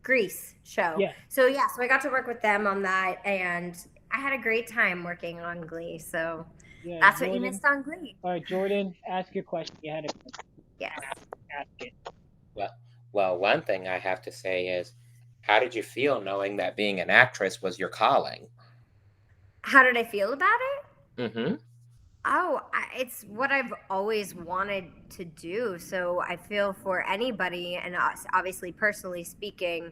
Grease show. Yeah. So I got to work with them on that, and I had a great time working on Glee. So that's Jordan, what you missed on Glee. All right, Jordan, ask your question. You had a question. Yes. Ask it. Well, one thing I have to say is, how did you feel knowing that being an actress was your calling? How did I feel about it? Mm-hmm. Oh, it's what I've always wanted to do. So I feel for anybody, and obviously personally speaking,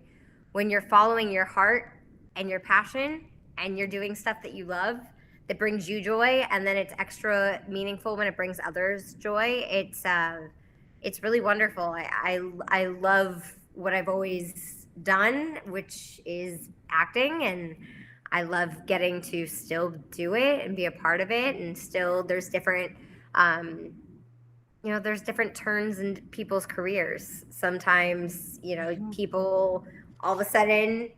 when you're following your heart and your passion and you're doing stuff that you love, that brings you joy, and then it's extra meaningful when it brings others joy, it's really wonderful. I love what I've always done, which is acting, and I love getting to still do it and be a part of it. And still there's different, there's different turns in people's careers. Sometimes, people all of a sudden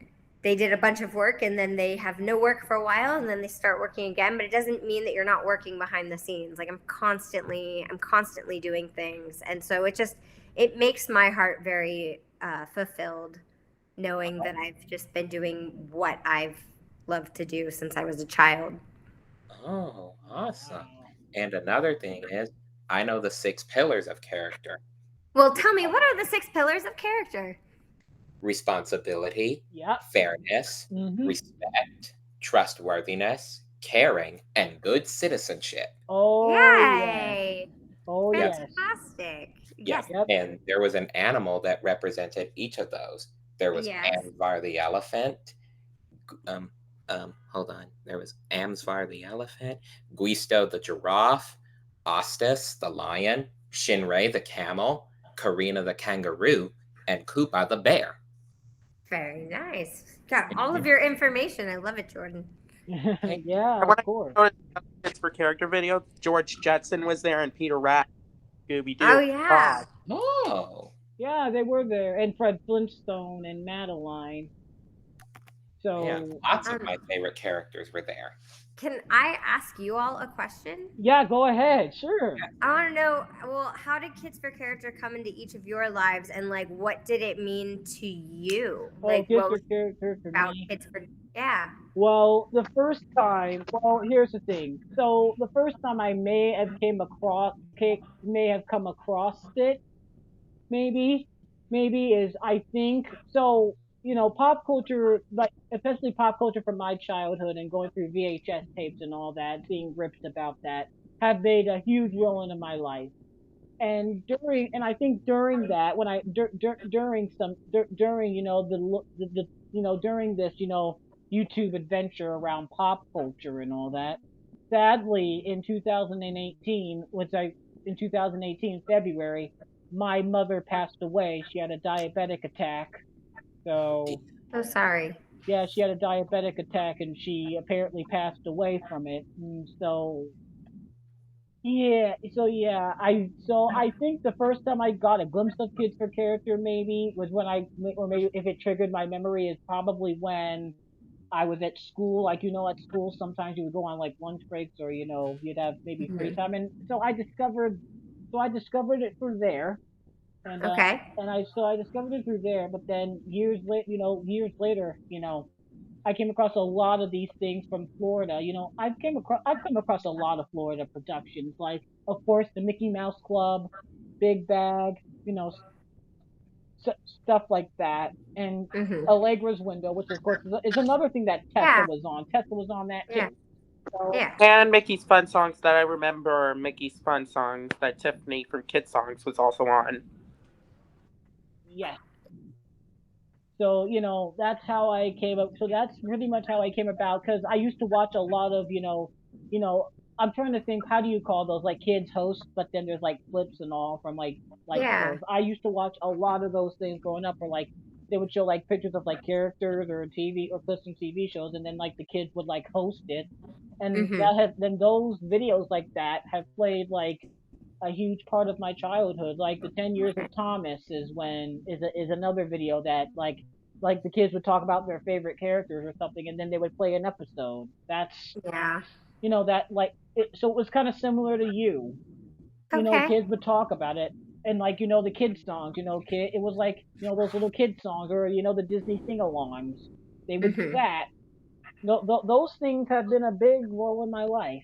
they did a bunch of work and then they have no work for a while and then they start working again, but it doesn't mean that you're not working behind the scenes. Like I'm constantly doing things. And so it makes my heart very fulfilled knowing that I've just been doing what I've loved to do since I was a child. Oh, awesome. And another thing is, I know the 6 pillars of character. Well, tell me, what are the 6 pillars of character? Responsibility, fairness, respect, trustworthiness, caring, and good citizenship. Oh, yay! Oh, fantastic. Yes. And there was an animal that represented each of those. There was Amvar the elephant. Hold on. There was Amsvar the elephant, Guisto the giraffe, Ostis the lion, Shinrei the camel, Karina the kangaroo, and Koopa the bear. Very nice. Got all of your information. I love it, Jordan. Of course. It's for character video. George Jetson was there and Peter Rat, Scooby Doo. Oh yeah. Oh. Yeah, they were there, and Fred Flintstone and Madeline. So lots of my favorite characters were there. Can I ask you all a question? Yeah, go ahead. Sure. I want to know, well, how did Kids for Character come into each of your lives, and like, what did it mean to you? Like, Kids for Character for me. Well, the first time. Well, here's the thing. So the first time I may have come across it, maybe is I think so. Pop culture, like especially pop culture from my childhood and going through VHS tapes and all that, being ripped about that, have made a huge role into my life. and I think during that, when I during during during this YouTube adventure around pop culture and all that, sadly in 2018, in 2018 February, my mother passed away. She had a diabetic attack. So So sorry. yeah, she had a diabetic attack and she apparently passed away from it. And so I think the first time I got a glimpse of Kids for Character maybe was when or maybe if it triggered my memory is probably when I was at school. Like at school sometimes you would go on like lunch breaks or you'd have maybe free Mhm. time, and so I discovered it through there, and Okay. I discovered it through there. But then years later, I came across a lot of these things from Florida. I've come across a lot of Florida productions, like of course the Mickey Mouse Club, Big Bag, you know, stuff like that, and Mhm. Allegra's Window, which of course is another thing that Tessa Yeah. was on. Tessa was on that Yeah. too. So Yeah. And Mickey's Fun Songs that I remember, Mickey's Fun Songs that Tiffany from Kid Songs was also on. yes, so that's how I came up. So that's pretty much how I came about because I used to watch a lot of you know I'm trying to think, how do you call those, like kids hosts, but then there's like flips and all from like Yeah. shows. I used to watch a lot of those things growing up, where like they would show like pictures of like characters or TV or clips from TV shows, and then like the kids would like host it, and Mhm. then those videos like that have played like a huge part of my childhood. Like the 10 Years of Thomas is another video that like the kids would talk about their favorite characters or something, and then they would play an episode. That's Yeah. that like so it was kind of similar to you. Okay. Kids would talk about it, and like the kids songs. It was like those little kids songs, or the Disney sing-alongs. They would do Mhm. that. No, those things have been a big role in my life.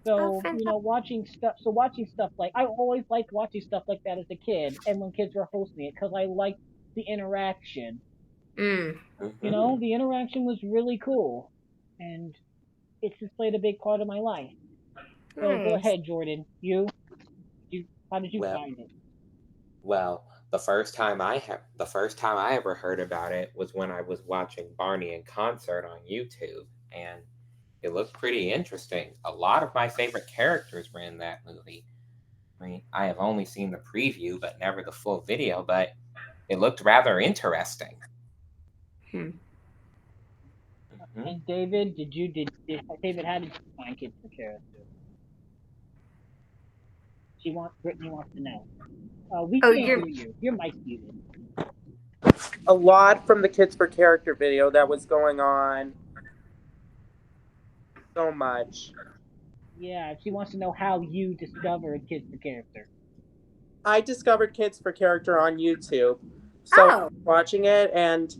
Oh, So, fantastic. watching stuff like I always liked watching stuff like that as a kid, and when kids were hosting it, because I liked the interaction. Mm. Mhm. The interaction was really cool, and it's just played a big part of my life. So go Nice. ahead, Jordan. How did you Well, find it? well, the first time I ever heard about it was when I was watching Barney in concert on YouTube, and it looked pretty interesting. A lot of my favorite characters were in that movie. I mean, I have only seen the preview, but never the full video, but it looked rather interesting. Hmm. Hmm. And David, David, how did you find Kids for Character? Brittany wants to know. We Oh, can't you're hear you. Your mic's muted. A lot from the Kids for Character video that was going on. So much. Yeah, she wants to know how you discovered Kids for Character. I discovered Kids for Character on YouTube. So Oh. watching it, and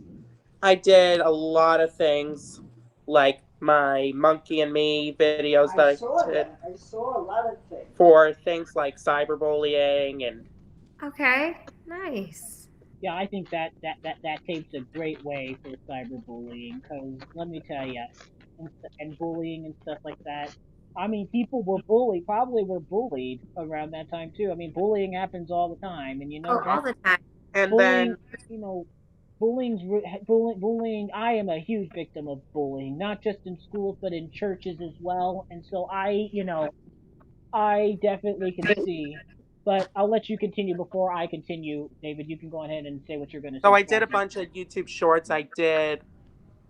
I did a lot of things like my Monkey and Me videos that I did that. I saw a lot of things. for things like cyberbullying and Okay. Nice. Yeah, I think that tape's a great way for cyberbullying, because let me tell you, and bullying and stuff like that. I mean, people probably were bullied around that time too. I mean, bullying happens all the time, and Oh, all that's the time. and bullying. then You know, bullying. I am a huge victim of bullying, not just in schools but in churches as well. And so I definitely can see. But I'll let you continue before I continue, David. You can go ahead and say what you're going to so say I before did I a bunch of YouTube shorts. I did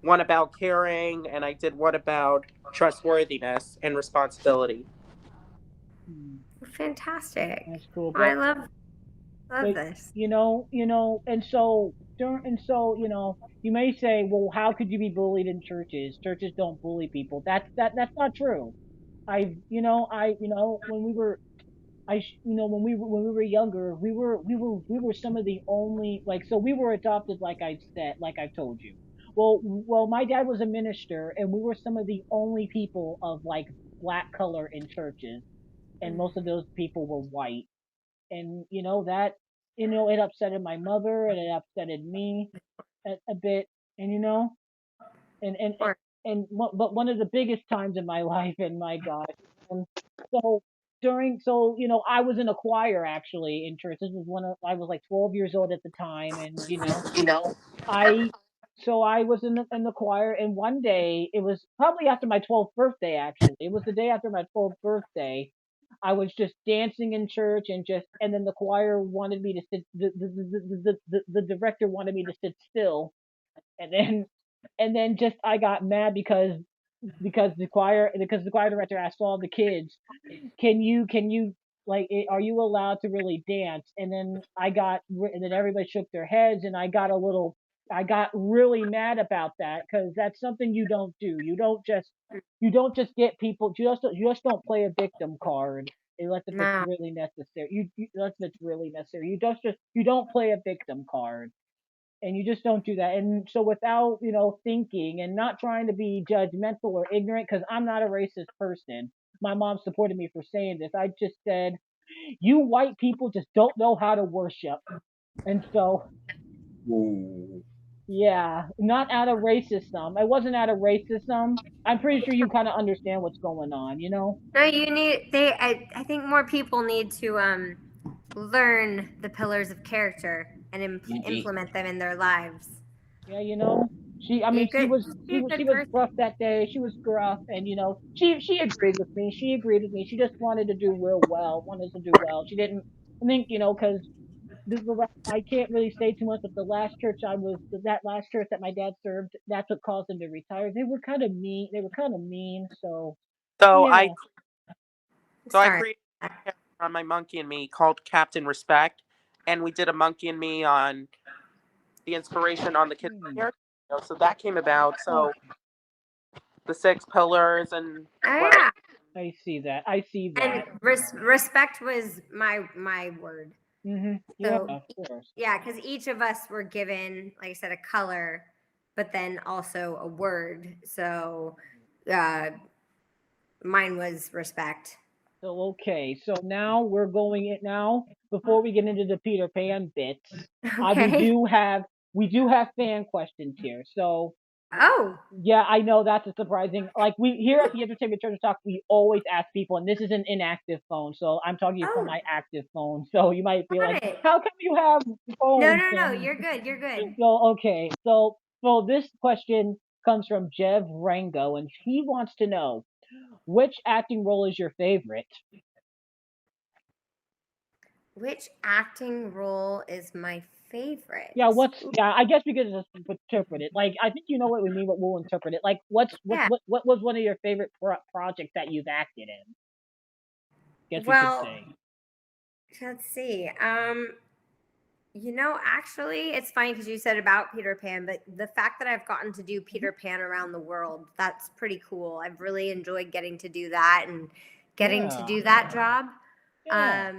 one about caring, and I did one about trustworthiness and responsibility. Hmm, Fantastic. that's cool. Well, I love But this. and so you may say, well, how could you be bullied in churches? Churches don't bully people. That's not true. When we were when we were younger, we were some of the only, like, so we were adopted, like I've told you. Well, my dad was a minister, and we were some of the only people of like black color in churches, and most of those people were white. And that it upsetted my mother, and it upsetted me a bit. And and and Or but one of the biggest times in my life, and my God. And so so I was in a choir actually in church. This was I was like 12 years old at the time, and I I was in the choir, and one day it was probably after my 12th birthday. Actually, it was the day after my 12th birthday. I was just dancing in church, and then the choir wanted me to sit. The director wanted me to sit still, and then just I got mad because the choir director asked all the kids, can you like are you allowed to really dance? And then and then everybody shook their heads, and I got really mad about that, because that's something you don't do. You don't just get people, you just don't play a victim card unless if it's No. really necessary. Unless it's really necessary, you don't play a victim card, and you just don't do that. And so without thinking and not trying to be judgmental or ignorant, because I'm not a racist person, my mom supported me for saying this. I just said, you white people just don't know how to worship. And so, Ooh. yeah, not out of racism. It wasn't out of racism. I'm pretty sure you kind of understand what's going on. No, I think more people need to learn the pillars of character and Mhm. implement them in their lives. Yeah. I Be a mean, good be a she good was person. gruff that day. She was gruff, and she agreed with me. She agreed with me. She just wanted to do real well. Wanted to do well. She didn't I think because I can't really say too much, but that last church that my dad served, that's what caused him to retire. They were kind of mean. They were kind of mean. So So yeah. I Sorry. created a character on my Monkey and Me called Captain Respect, and we did a Monkey and Me on the inspiration on the kids' character. So that came about. So the 6 pillars and Oh what yeah. I see that. I see And that. respect was my word. Yeah, So of course. yeah, because each of us were given, like I said, a color, but then also a word. So uh, mine was respect. So okay, so now we're going it now. Before we get into the Peter Pan bits, we Okay. do have fan questions here. So Oh. yeah, I know that's a surprising. Like we here at the Entertainment Church Talk, we always ask people, and this is an inactive phone, so I'm talking to you from Oh. my active phone. So you might be like, Got it. how come you have No, phones? no, no. And You're good. You're good. so okay, so this question comes from Jev Rango, and he wants to know which acting role is your favorite. Which acting role is my favorite? Yeah, I guess we could just interpret it. Like, I think you know what we mean, but we'll interpret it. Like, Yeah. what was one of your favorite projects that you've acted in? Guess we could Well, say. let's see. Actually, it's funny because you said about Peter Pan, but the fact that I've gotten to do Peter Pan around the world, that's pretty cool. I've really enjoyed getting to do that and getting to Yeah, do that job. yeah,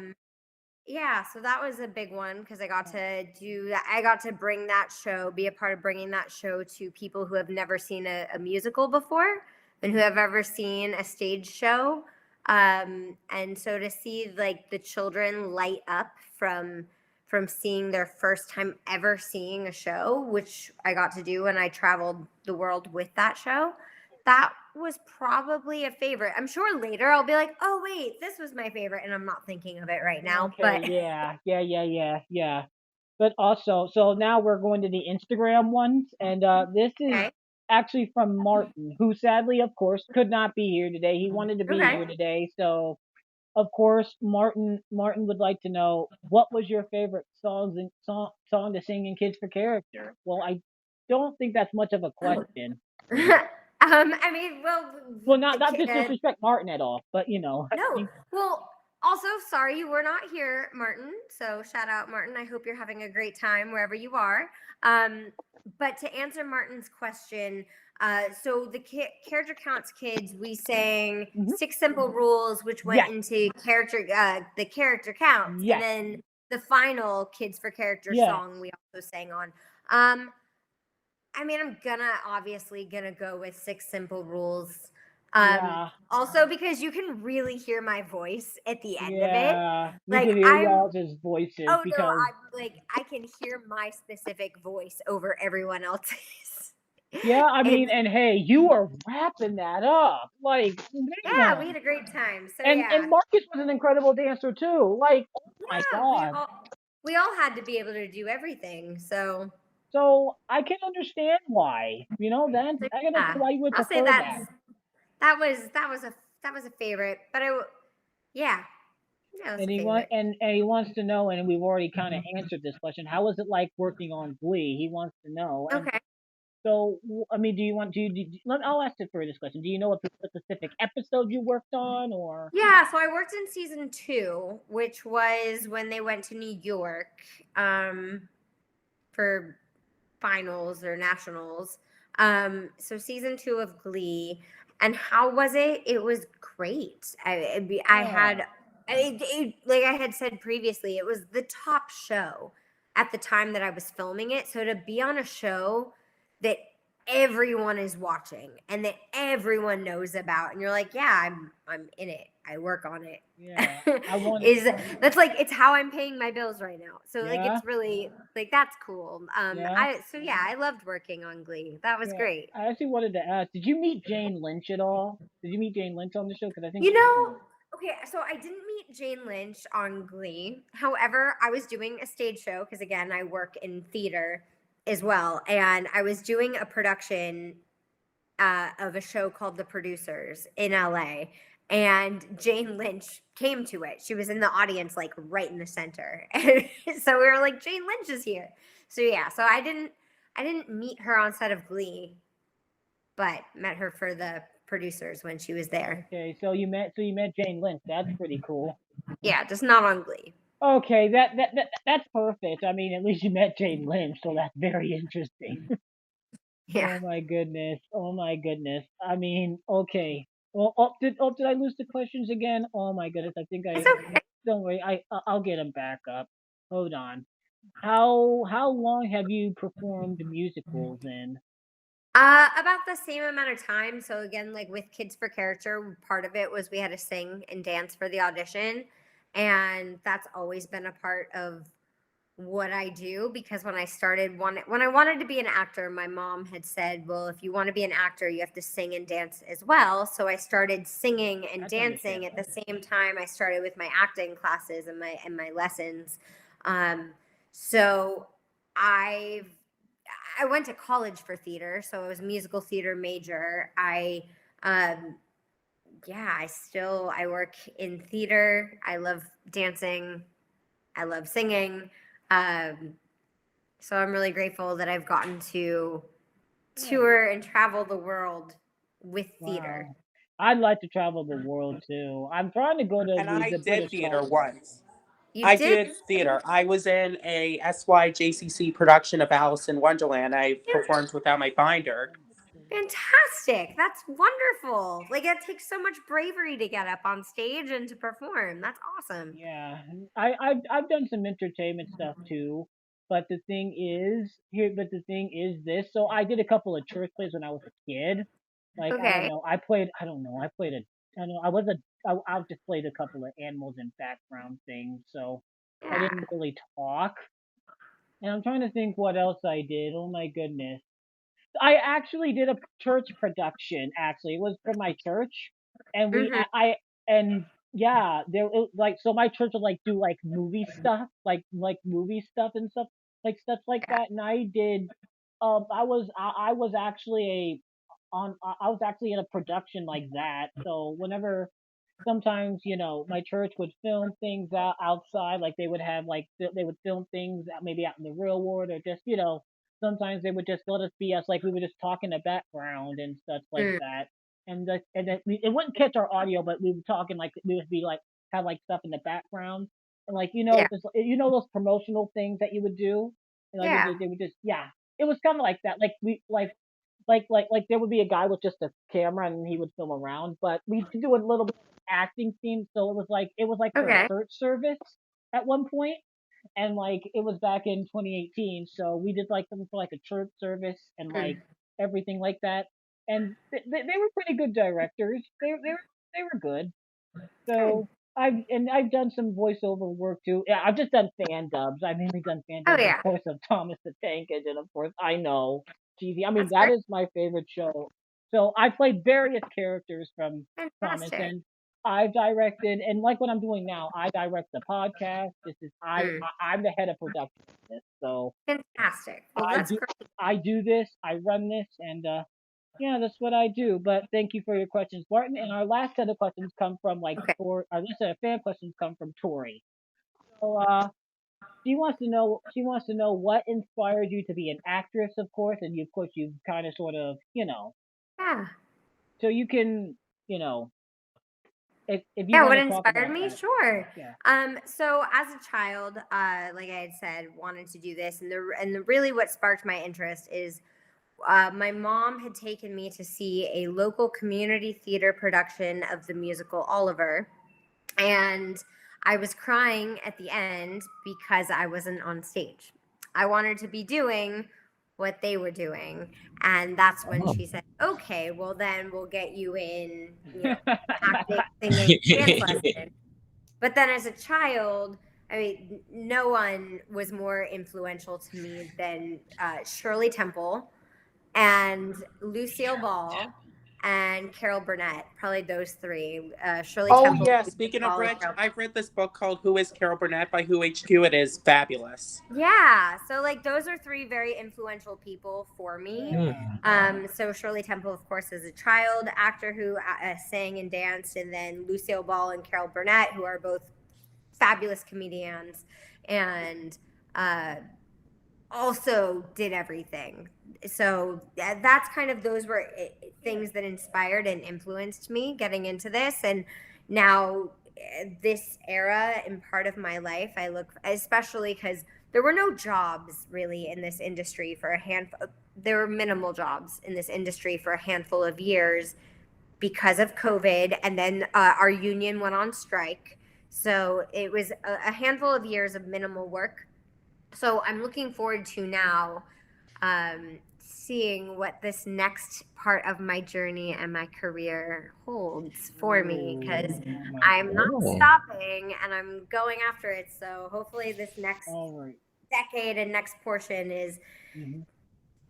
Yeah, so that was a big one because I got to do that. I got to bring that show, be a part of bringing that show to people who have never seen a musical before and who have ever seen a stage show. And so to see like the children light up from seeing their first time ever seeing a show, which I got to do when I traveled the world with that show, that was probably a favorite. I'm sure later I'll be like, oh wait, this was my favorite, and I'm not thinking of it right now. okay, But yeah. But also, so now we're going to the Instagram ones, and this is okay, actually from Martin, who sadly, of course, could not be here today. He wanted to be okay. here today, so of course, Martin would like to know what was your favorite song to sing in Kids for Character. Well, I don't think that's much of a question. I mean, well, Well, the not to kid. disrespect Martin at all, but I No. mean, Well, also, sorry you were not here, Martin. So shout out, Martin. I hope you're having a great time wherever you are. But to answer Martin's question, so the character counts kids, we sang mhm. 6 simple rules, which went Yes, into the character counts, and yes, then the final kids for character yes, song we also sang on. I mean, I'm obviously gonna go with 6 simple rules. yeah, Also because you can really hear my voice at the end of it. yeah. We Like can hear I'm y'all's voices no, because I can hear my specific voice over everyone else's. Yeah, I mean, It's and hey, you are wrapping that up. Like, yeah, we damn. had a great time. So And yeah, Marcus was an incredible dancer too. Like, oh my yeah, God. we all had to be able to do everything. So, So I can understand why. Then so I can understand yeah, why you would I'll say prefer that. that was a favorite. But yeah, yeah, it was And a he favorite. wants to know, and we've already kind of answered this question. How was it like working on Glee? He wants to know. And Okay. so, I mean, do you want I'll ask it for this question. Do you know what specific episode you worked on, or? Yeah, so I worked in season 2, which was when they went to New York for finals or nationals. So season 2 of Glee, and how was it? It was great. I Oh, had, like I had said previously, it was the top show at the time that I was filming it. So to be on a show that everyone is watching and that everyone knows about, and you're like, yeah, I'm in it. I work on it. yeah. I want. Is That's like it's how I'm paying my bills right now. So like Yeah, it's really like that's cool. yeah, I loved working on Glee. That was yeah. great. I actually wanted to ask. Did you meet Jane Lynch at all? Did you meet Jane Lynch on the show? Because I think. You know, okay, so I didn't meet Jane Lynch on Glee. However, I was doing a stage show because again, I work in theater as well, and I was doing a production of a show called The Producers in LA. And Jane Lynch came to it. She was in the audience, like right in the center. And so we were like, Jane Lynch is here. So yeah, so I didn't meet her on set of Glee, but met her for the producers when she was there. Okay, so you met Jane Lynch. That's pretty cool. Yeah, just not on Glee. Okay, that's perfect. I mean, at least you met Jane Lynch, so that's very interesting. Yeah. Oh my goodness. Oh my goodness. I mean, okay. Well, did I lose the questions again? Oh my goodness. I think It's I. okay. Don't worry. I'll get them back up. Hold on. How long have you performed musicals in? About the same amount of time. So again, like with Kids for Character, part of it was we had to sing and dance for the audition, and that's always been a part of what I do because when I wanted to be an actor, my mom had said, "Well, if you want to be an actor, you have to sing and dance as well." So I started singing and That's dancing at understandable. the same time I started with my acting classes and my lessons. Um, so I've I went to college for theater, so I was a musical theater major. Um, I work in theater. I love dancing. I love singing. Um, so I'm really grateful that I've gotten to Yeah. tour and travel the world with theater. Wow. I'd like to travel the world too. I'm trying to go to And I the did British theater Culture. once. You I did? did theater. I was in a SYJCC production of Alice in Wonderland. I performed without my binder. Fantastic. That's wonderful. Like it takes so much bravery to get up on stage and to perform. That's awesome. Yeah, I've done some entertainment stuff too, but the thing is this. So I did a couple of church plays when I was a kid. Like I don't Okay. know, I don't know, I just played a couple of animals and background things, so I Yeah. didn't really talk. And I'm trying to think what else I did. Oh my goodness. I actually did a church production. Actually, it was for my church, and Mhm. and yeah, like so my church would like do like movie stuff, like movie stuff and stuff like Yeah. that. And I did. I was actually I was actually in a production like that. So whenever sometimes my church would film things outside, like they would have like they would film things maybe out in the real world, or just sometimes they would just let us be us, like we would just talk in the background and stuff like Mm. that. And then it wouldn't catch our audio, but we would talk, and like we would be like have like stuff in the background, and like Yeah. those promotional things that you would do, and like Yeah. they would just, yeah, it was kind of like that. Like we like there would be a guy with just a camera and he would film around, but we could do a little bit of acting scenes. So it was like for a Okay. church service at one point, and like it was back in 2018. So we did like something for like a church service and like Mm. everything like that. And they were pretty good directors. They were good. Good. So I've done some voiceover work too. Yeah, I've just done fan dubs. I've mainly done fan Oh dubs, of yeah. course, of Thomas the Tank Engine, of course. I know. cheesy. I mean, That's that great. is my favorite show. So I played various characters from it, Fantastic. and I've directed, and like what I'm doing now, I direct the podcast. This is Mm, I'm the head of production of this, so fantastic. Well, I that's do great. I do this, I run this, and yeah, that's what I do. But thank you for your questions, Martin. And our last set of questions come from Okay. our last set of fan questions come from Tori. So she wants to know what inspired you to be an actress, of course, and of course you've kind of sort of Yeah. so you can if you Yeah, want what to talk inspired about me? that. Sure. Yeah. So as a child, like I had said, wanted to do this, and really what sparked my interest is my mom had taken me to see a local community theater production of the musical Oliver, and I was crying at the end because I wasn't on stage. I wanted to be doing what they were doing, and that's when Oh. she said, "Okay, well then we'll get you in, acting, singing, dance lesson." But then as a child, I mean, no one was more influential to me than Shirley Temple and Lucille Ball and Carol Burnett. Probably those three. Shirley Oh Temple, yeah, Lucille speaking of Ball, and which, Carol. I've read this book called Who is Carol Burnett by Who HQ. It is fabulous. Yeah, so like those are three very influential people for me. So Shirley Temple, of course, is a child actor who sang and danced, and then Lucille Ball and Carol Burnett, who are both fabulous comedians, and also did everything. So that's kind of those were things that inspired and influenced me getting into this. And now this era and part of my life, I look, especially because there were no jobs really in this industry for a handful. There were minimal jobs in this industry for a handful of years because of COVID, and then our union went on strike. So it was a handful of years of minimal work. So I'm looking forward to now seeing what this next part of my journey and my career holds for me, because I'm not stopping and I'm going after it. So hopefully this next decade and next portion is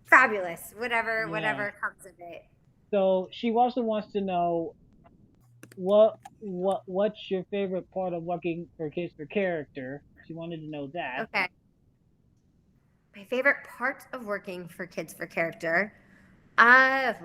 fabulous, whatever comes of it. So she also wants to know what's your favorite part of working for Kids for Character. She wanted to know that. Okay. My favorite part of working for Kids for Character, that's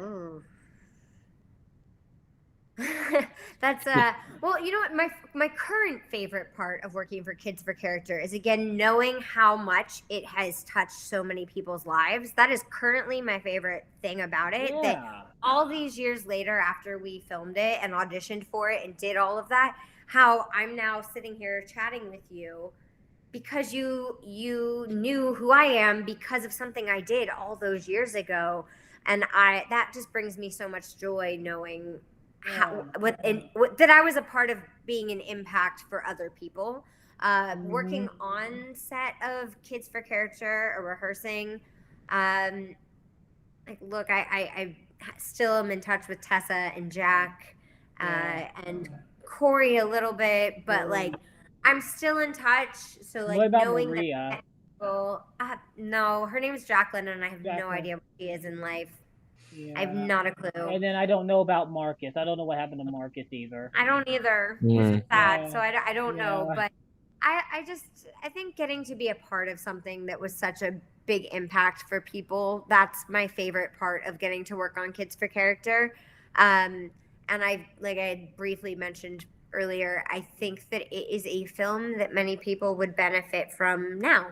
well, you know what, my current favorite part of working for Kids for Character is, again, knowing how much it has touched so many people's lives. That is currently my favorite thing about it. Yeah. That all these years later, after we filmed it and auditioned for it and did all of that, how I'm now sitting here chatting with you because you knew who I am because of something I did all those years ago. And that just brings me so much joy knowing that I was a part of being an impact for other people. Working on set of Kids for Character or rehearsing, look, I still am in touch with Tessa and Jack and Corey a little bit, but I'm still in touch. So what about knowing Maria? that no, her name is Jacqueline, and I have no idea what she is in life. I have not a clue. And then I don't know about Marcus. I don't know what happened to Marcus either. I don't either. He's sad, so I don't know. But I think getting to be a part of something that was such a big impact for people, that's my favorite part of getting to work on Kids for Character. And I had briefly mentioned earlier, I think that it is a film that many people would benefit from now.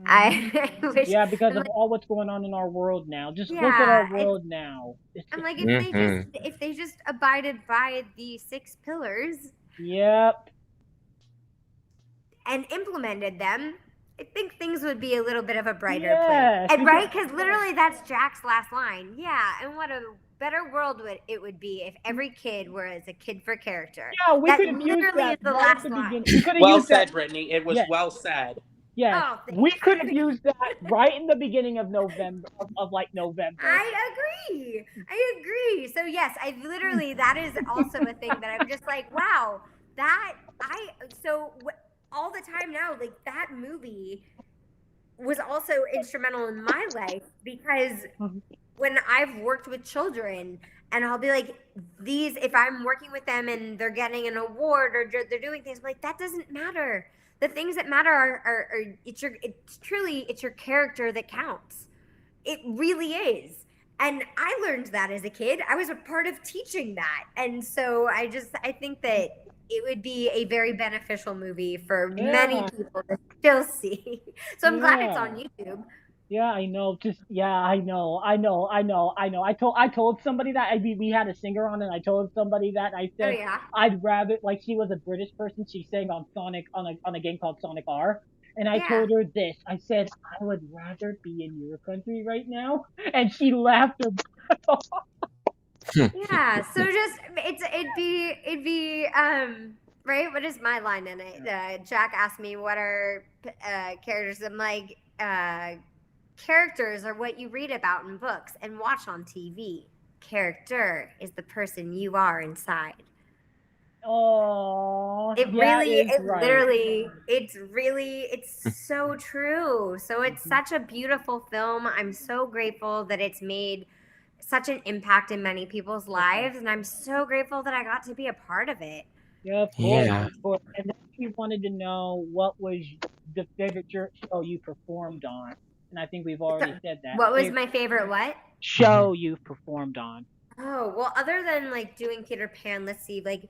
I wish, because of all what's going on in our world now. Just look at our world now. I'm like, if they just abided by the 6 pillars. Yep. And implemented them, I think things would be a little bit of a brighter place. And right? Because literally that's Jack's last line. Yeah, and what a better world it would be if every kid were as a Kid for Character. Yeah, we could have used that the right last at the line. beginning. Well said, Brittany. It was well said. Yes, we could have used that right in the beginning of November, November. I agree. So yes, that is also a thing that I'm just like, wow, all the time now, that movie was also instrumental in my life because when I've worked with children and I'll be like, if I'm working with them and they're getting an award or they're doing things, I'm like, that doesn't matter. The things that matter are it's your character that counts. It really is. And I learned that as a kid. I was a part of teaching that. And so I think that it would be a very beneficial movie for many people to still see. So I'm glad it's on YouTube. Yeah, I know. I know. I told somebody that we had a singer on, and I told somebody that I Oh said yeah. I'd rather, like, she was a British person. She sang on Sonic on a game called Sonic R, and I Yeah. told her this. I said I would rather be in your country right now, and she laughed her butt off. Yeah. So just it'd be right. What is my line in it? Jack asked me what are characters. I'm like characters are what you read about in books and watch on TV. Character is the person you are inside. Oh, It yeah, really, it's it right. literally, it's so true. So it's such a beautiful film. I'm so grateful that it's made such an impact in many people's lives, and I'm so grateful that I got to be a part of it. Yeah, of course, Yeah. of course. And then she wanted to know what was the favorite show you performed on, and I think we've already said that. What was my favorite what? Show you've performed on? Oh, well, other than like doing Peter Pan, let's see, like,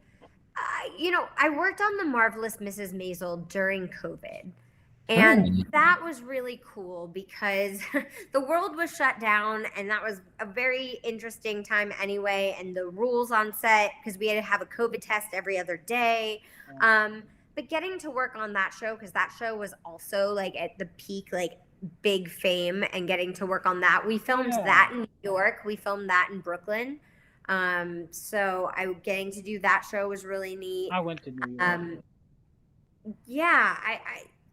I worked on The Marvelous Mrs. Maisel during COVID. And that was really cool because the world was shut down, and that was a very interesting time anyway. And the rules on set, because we had to have a COVID test every other day. But getting to work on that show, because that show was also like at the peak, like big fame, and getting to work on that. We filmed that in New York. We filmed that in Brooklyn. So getting to do that show was really neat. I went to New York. Yeah,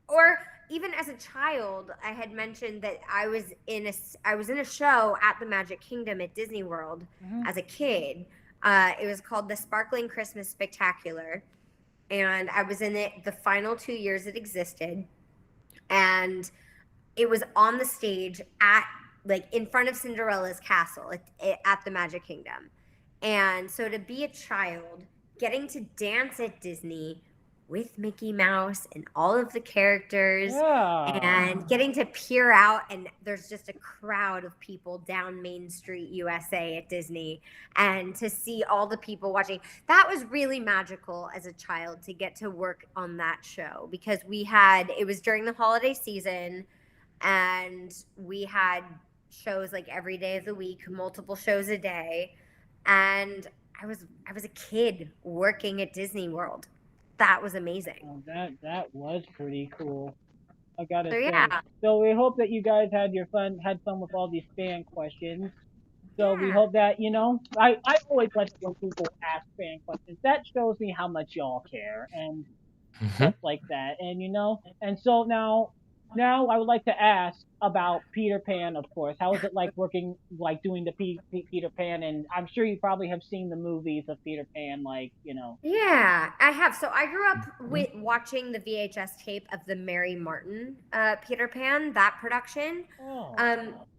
or even as a child, I had mentioned that I was in a show at the Magic Kingdom at Disney World as a kid. It was called the Sparkling Christmas Spectacular, and I was in it the final 2 years it existed, and it was on the stage in front of Cinderella's castle at the Magic Kingdom. And so to be a child, getting to dance at Disney with Mickey Mouse and all of the characters, and getting to peer out, and there's just a crowd of people down Main Street, USA at Disney, and to see all the people watching, that was really magical as a child to get to work on that show, because it was during the holiday season, and we had shows like every day of the week, multiple shows a day, and I was a kid working at Disney World. That was amazing. Oh, that was pretty cool. I gotta So say. yeah. So we hope that you guys had fun with all these fan questions. So we hope that, I always like when people ask fan questions. That shows me how much y'all care and stuff like that. And and so now I would like to ask about Peter Pan, of course. How is it like working, like doing the Peter Pan? And I'm sure you probably have seen the movies of Peter Pan, Yeah, I have. So I grew up with watching the VHS tape of the Mary Martin Peter Pan, that production.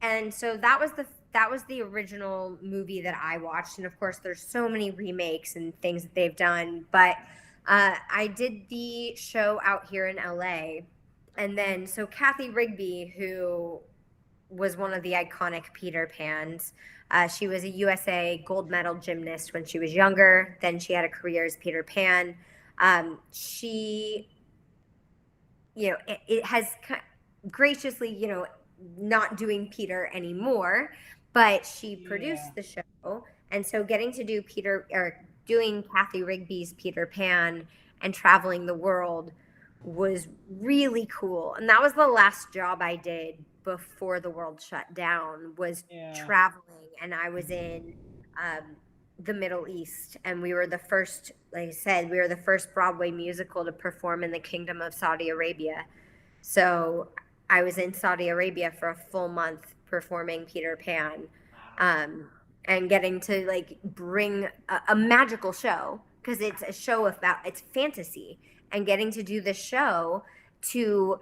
And so that was the original movie that I watched. And of course, there's so many remakes and things that they've done. But I did the show out here in LA. And then, so Kathy Rigby, who was one of the iconic Peter Pans, she was a USA gold medal gymnast when she was younger. Then she had a career as Peter Pan. She, it has graciously, not doing Peter anymore, but she produced the show. And so getting to do doing Kathy Rigby's Peter Pan and traveling the world was really cool. And that was the last job I did before the world shut down, was traveling. And I was in the Middle East, and we were the first, like I said, we were the first Broadway musical to perform in the Kingdom of Saudi Arabia. So I was in Saudi Arabia for a full month performing Peter Pan, and getting to bring a magical show, because it's a show it's fantasy. And getting to do the show to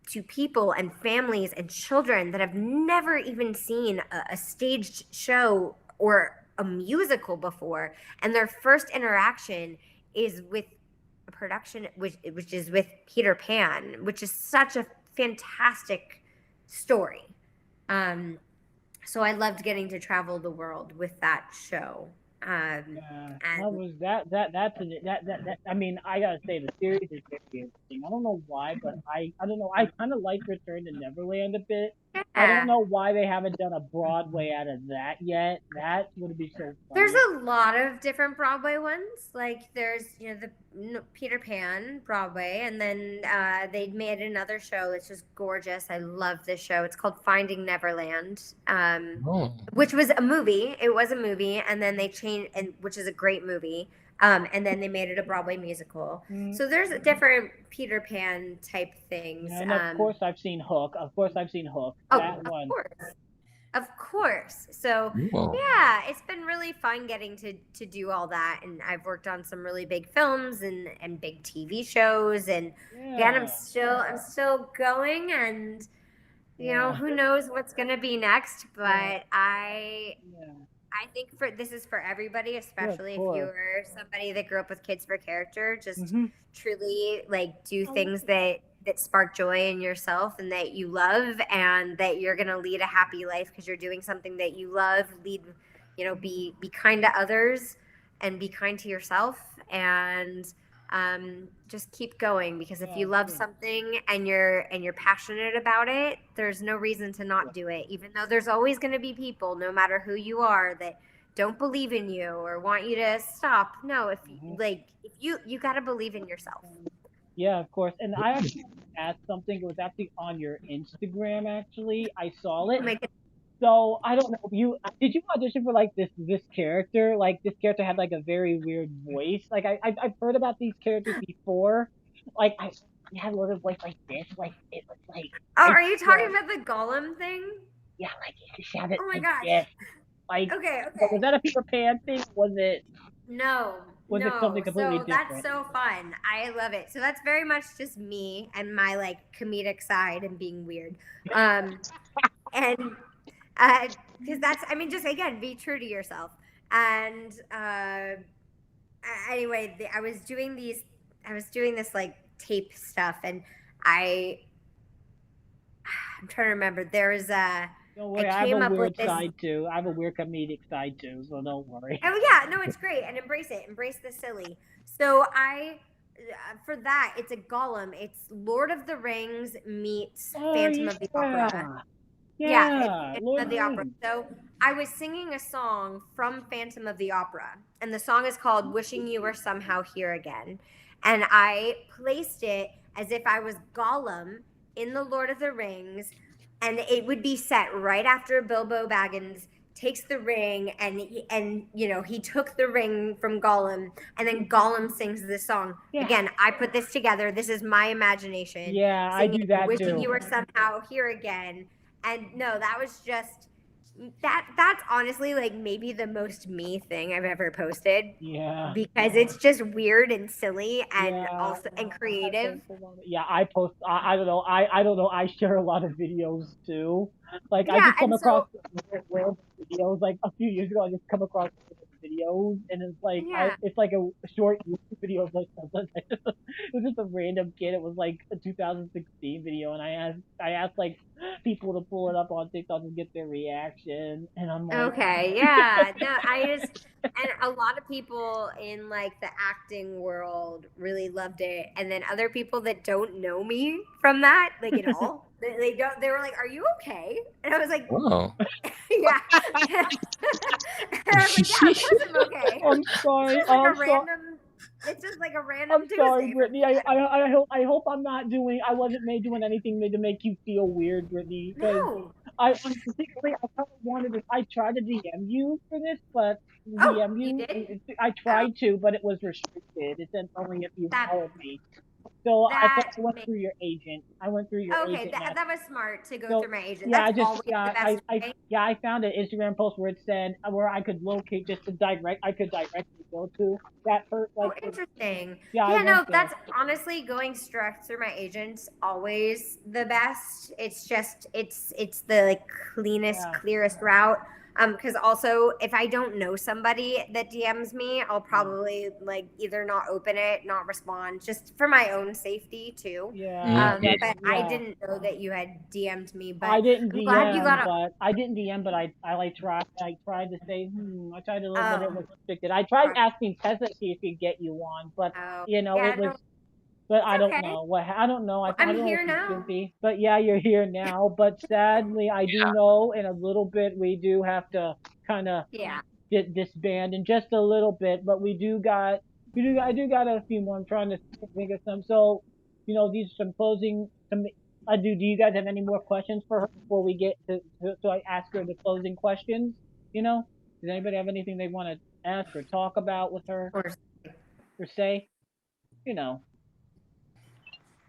to people and families and children that have never even seen a staged show or a musical before, and their first interaction is with a production which is with Peter Pan, which is such a fantastic story. So I loved getting to travel the world with that show. Yeah, that was that's that I mean, I gotta say the series is very interesting. I don't know why, but I don't know. I kind of like Return to Neverland a bit. I don't know why they haven't done a Broadway out of that yet. That would be so funny. There's a lot of different Broadway ones. Like there's the Peter Pan Broadway, and then they made another show that's just gorgeous. I love this show. It's called Finding Neverland, which was a movie. It was a movie, and then they changed, which is a great movie. And then they made it a Broadway musical. So there's different Peter Pan type things. And of course, I've seen Hook. Of course, I've seen Hook. Oh, that of one. course. Of course. So yeah, it's been really fun getting to do all that, and I've worked on some really big films and big TV shows, and again, I'm still going, and you know, who knows what's gonna be next, but I think this is for everybody, especially if you're somebody that grew up with Kids for Character. Just truly like do things that spark joy in yourself and that you love, and that you're gonna lead a happy life because you're doing something that you love. Be kind to others and be kind to yourself, and just keep going, because if you love something and you're passionate about it, there's no reason to not do it, even though there's always going to be people, no matter who you are, that don't believe in you or want you to stop. No, if you got to believe in yourself. Yeah, of course. And I actually asked something. It was actually on your Instagram. Actually, I saw it. So I don't know. Did you audition for like this character? Like this character had like a very weird voice. Like I've heard about these characters before. Like he had a little voice like this. Like it was like. Oh, are you talking about the Gollum thing? Yeah, like he sounded. Oh my like gosh. this. Like okay. Was that a Peter Pan thing? Was it? No. Was it something completely different? That's so fun. I love it. So that's very much just me and my like comedic side and being weird. And because that's, I mean, just again, be true to yourself. And anyway, I was doing this like tape stuff, and I'm trying to remember. There was Don't worry, I have a weird side too. I have a weird comedic side too, so don't worry. Oh yeah, no, it's great, and embrace it. Embrace the silly. So for that, it's a Gollum. It's Lord of the Rings meets Phantom of the Opera. Yeah, it's Phantom of the Opera. So I was singing a song from Phantom of the Opera, and the song is called "Wishing You Were Somehow Here Again," and I placed it as if I was Gollum in the Lord of the Rings. And it would be set right after Bilbo Baggins takes the ring, and he took the ring from Gollum, and then Gollum sings this song. Yeah. Again, I put this together. This is my imagination. Yeah, I do that Wishing too. You Were Somehow Here Again. And no, that was just that's honestly like maybe the most me thing I've ever posted. Yeah. Because it's just weird and silly and also and creative. Yeah, I post. I don't know. I don't know. I share a lot of videos too. Like I just come across random videos. Like a few years ago, I just come across videos, and it's like it's like a short YouTube video of like it was just a random kid. It was like a 2016 video, and I asked like people to pull it up on TikTok and get their reaction, and I'm like, okay, yeah, no, and a lot of people in like the acting world really loved it, and then other people that don't know me from that like at all. They were like, "Are you okay?" And I was like, "Whoa." Yeah. And I was like, "Yeah, of course I'm okay." I'm sorry. It's just like a random. I'm sorry, Brittany. I hope I'm not doing. I wasn't doing anything to make you feel weird, Brittany. No. I particularly I kind of wanted to. I tried to DM you for this, but DM you. Did? I tried to, but it was restricted. It said only if you followed me. So I went through your agent. agent. Okay, that was smart to go through my agent. Yeah, That's I found an Instagram post where it said where I could locate just to direct. I could directly go to that hurt Oh, like interesting. yeah, I Yeah, no, went there. that's honestly going direct through my agents always the best. It's just it's the like cleanest, Yeah. clearest route. Because also if I don't know somebody that DMs me, I'll probably like either not open it, not respond, just for my own safety too. Yeah, Mhm. But I yeah. didn't know that you had DM'd me, but I didn't I'm glad you got DM, a. but I didn't DM, but I like tried to say, I tried to look, but it Oh, was restricted. I tried right. asking Tessa if she could get you on, but Oh, you know, yeah, it was, no, but it's I don't okay. know what, I don't know. I Well, don't I'm know if here you now. should be, but yeah, you're here now. But sadly, I do know in a little bit we do have to kind of Yeah. disband in just a little bit, but I do got a few more. I'm trying to think of some. So, these are some closing. Do you guys have any more questions for her before we get so I ask her the closing questions? Does anybody have anything they want to ask or talk about with her Of course. or say? You know.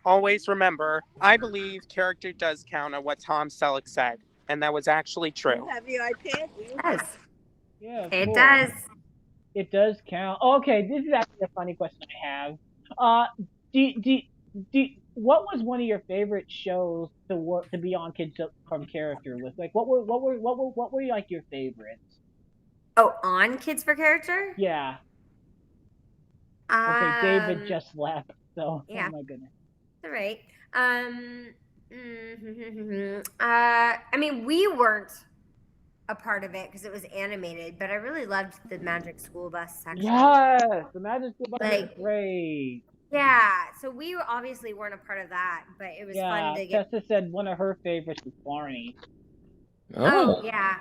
Always remember, I believe character does count on what Tom Selleck said, and that was actually true. You have your iPad? Yes, Yeah, of it course. does. It does count. Okay, this is actually a funny question I have. Uh, what was one of your favorite shows to be on Kids from Character with? Like, what were like your favorites? Oh, on Kids for Character? Yeah. Okay, David Um, just left, so oh yeah, my goodness. all right. I mean, we weren't a part of it because it was animated, but I really loved the Magic School Bus section. Yes, the Magic School Bus is Like, great. yeah, so we obviously weren't a part of that, but it was fun Yeah, to get. Tessa said one of her favorites was Barney. Oh, yeah.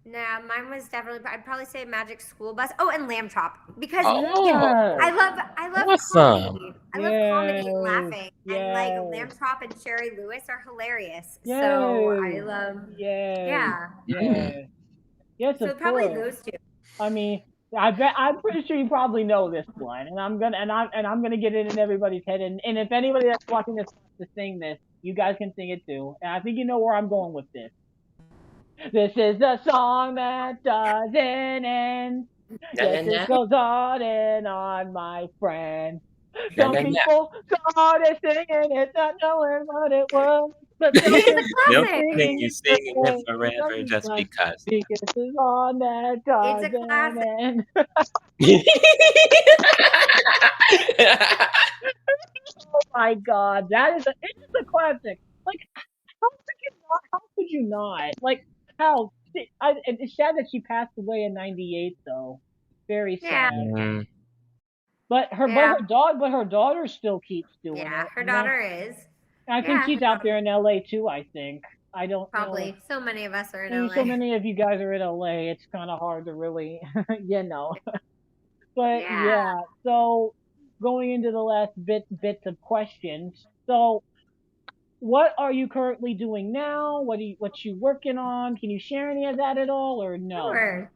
Nah, mine was definitely. I'd probably say Magic School Bus. Oh, and Lamb Chop because Oh, you know Yes. I love awesome. comedy. I love comedy and laughing, and like Yes. Lamb Chop and Sherry Lewis are hilarious. Yes. So I love. Yes. Yeah. Yes. Yes, So of probably course. those two. I mean, I'm pretty sure you probably know this one, and I'm gonna get it in everybody's head. And if anybody that's watching this wants to sing this, you guys can sing it too. And I think you know where I'm going with this. This is the song that doesn't end. Yes, it goes on and on, my friend. Some people started singing it, not knowing what it was. But It's a classic. Singing it forever just because. Because it's on that It's a doesn't classic. end. Oh my God, it's a classic. Like, how could you not? How could you not? Like, how? It's sad that she passed away in '98, though. Very Yeah. sad. But her Yeah. daughter still keeps doing Yeah, it. her daughter is. I think Yeah, she's her out daughter- there in LA too. I think. I don't know. Probably. So many of us are in I mean, LA. so many of you guys are in LA. It's kind of hard to really, you know. But yeah. So going into the last bits of questions. So, what are you currently doing now? What you working on? Can you share any of that at all, or no? Sure.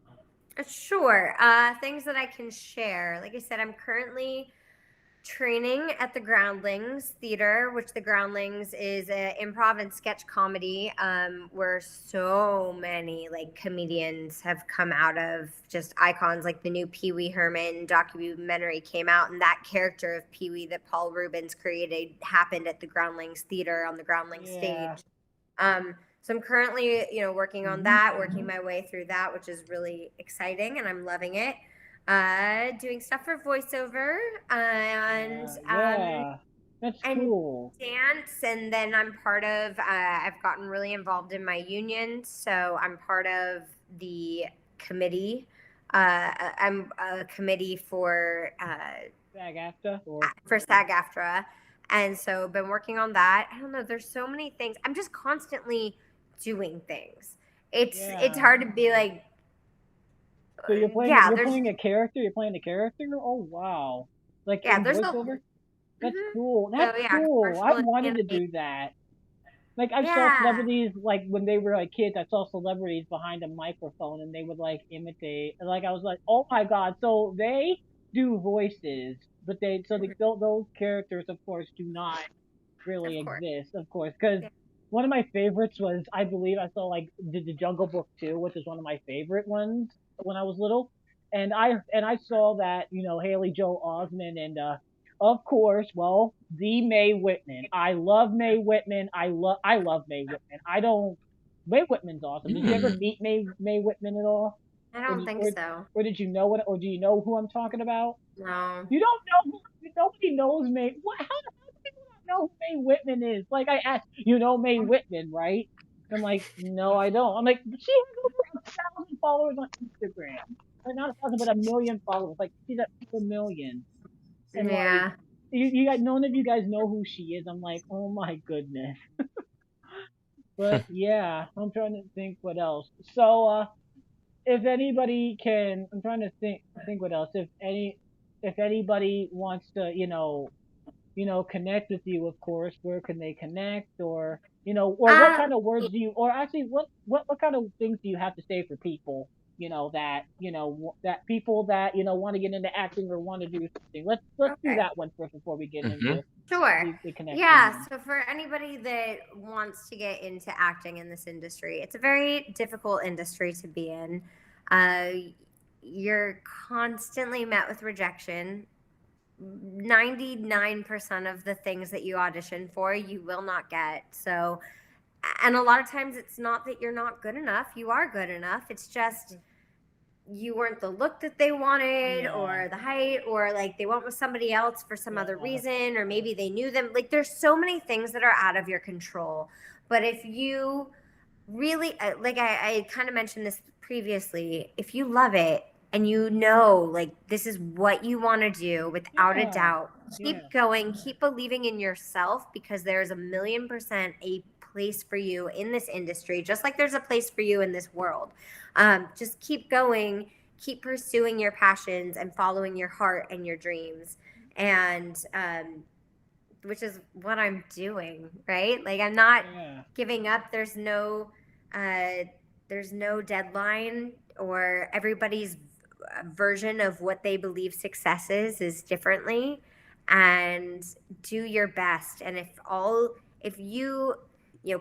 Sure. Things that I can share. Like I said, I'm currently training at the Groundlings Theater, which the Groundlings is an improv and sketch comedy where so many like comedians have come out of, just icons. Like the new Pee Wee Herman documentary came out, and that character of Pee Wee that Paul Rubens created happened at the Groundlings Theater on the Groundlings stage. So I'm currently, working on that, working my way through that, which is really exciting, and I'm loving it. Doing stuff for voiceover and that's and cool. dance, and then I'm part of. I've gotten really involved in my union, so I'm part of the committee. I'm a committee for SAG-AFTRA for SAG-AFTRA, and so been working on that. I don't know. There's so many things. I'm just constantly doing things. It's hard to be like. So you're playing. You're playing a character. You're playing a character. Oh wow! Like there's voiceover. That's cool. That's so, cool. I wanted to do that. Like I saw celebrities like when they were like kids. I saw celebrities behind a microphone and they would like imitate. Like I was like, oh my God! So they do voices, but those characters, of course, do not really exist, of course, because. One of my favorites was, I believe I saw like the Jungle Book 2, which is one of my favorite ones. when I was little, and I saw that Haley Joel Osment and of course, well, the Mae Whitman. I love Mae Whitman. I love Mae Whitman. I don't. Mae Whitman's awesome. Did you ever meet Mae Whitman at all? I Or don't did, think or, so. or did you know it? Or do you know who I'm talking about? No. You don't know who? Nobody knows Mae. What? How do people not know who Mae Whitman is? Like I asked, Mae Whitman, right? I'm like, no, I don't. I'm like, she has over 1,000 followers on Instagram. Like not 1,000, but 1,000,000 followers. Like she's at 4 million. And like, Yeah. you guys, none of you guys know who she is. I'm like, oh my goodness. But yeah, I'm trying to think what else. So, if anybody can, I'm trying to think what else. If anybody wants to, connect with you, of course, where can they connect, or or what Um, kind of words do you, or actually, what kind of things do you have to say for people, that people that want to get into acting or want to do something. Let's do okay. that one first before we get Mm-hmm. into Sure. the connection Yeah. one. So for anybody that wants to get into acting in this industry, it's a very difficult industry to be in. Uh, you're constantly met with rejection. 99% of the things that you audition for, you will not get. So, and a lot of times it's not that you're not good enough. You are good enough. It's just you weren't the look that they wanted, Yeah. or the height, or like they went with somebody else for some other Yeah. reason, or maybe they knew them. Like there's so many things that are out of your control. But if you really, like I kind of mentioned this previously, if you love it and like this is what you want to do without a Yeah. doubt, Yeah. keep going, keep believing in yourself, because there's 1,000,000% a place for you in this industry, just like there's a place for you in this world. Just keep going, keep pursuing your passions and following your heart and your dreams. And which is what I'm doing, right? Like I'm not Yeah. giving up. There's no deadline, or everybody's version of what they believe success is differently. And do your best. And if you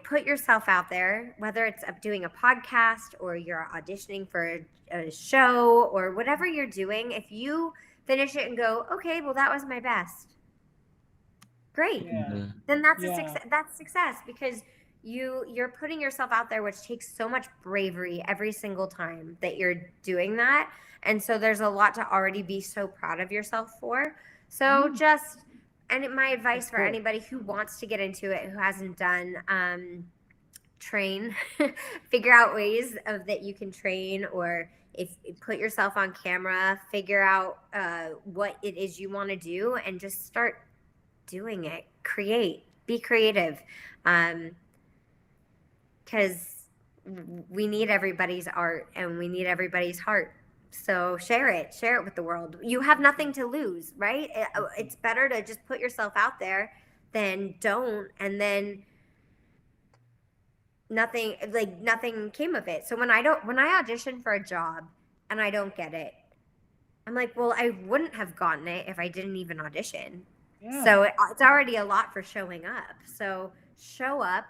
put yourself out there, whether it's doing a podcast or you're auditioning for a show or whatever you're doing, if you finish it and go, okay, well that was my best, great. Yeah. Then that's Yeah. a success. That's success, because you're putting yourself out there, which takes so much bravery every single time that you're doing that. And so there's a lot to already be so proud of yourself for. So my advice for anybody who wants to get into it, who hasn't done, train, figure out ways that you can train, or if put yourself on camera, figure out what it is you want to do, and just start doing it. Be creative, because we need everybody's art and we need everybody's heart. So share it with the world. You have nothing to lose, right? It's better to just put yourself out there than don't, and then nothing came of it. So when I audition for a job and I don't get it, I'm like, well, I wouldn't have gotten it if I didn't even audition. Yeah. So it's already a lot for showing up. So show up,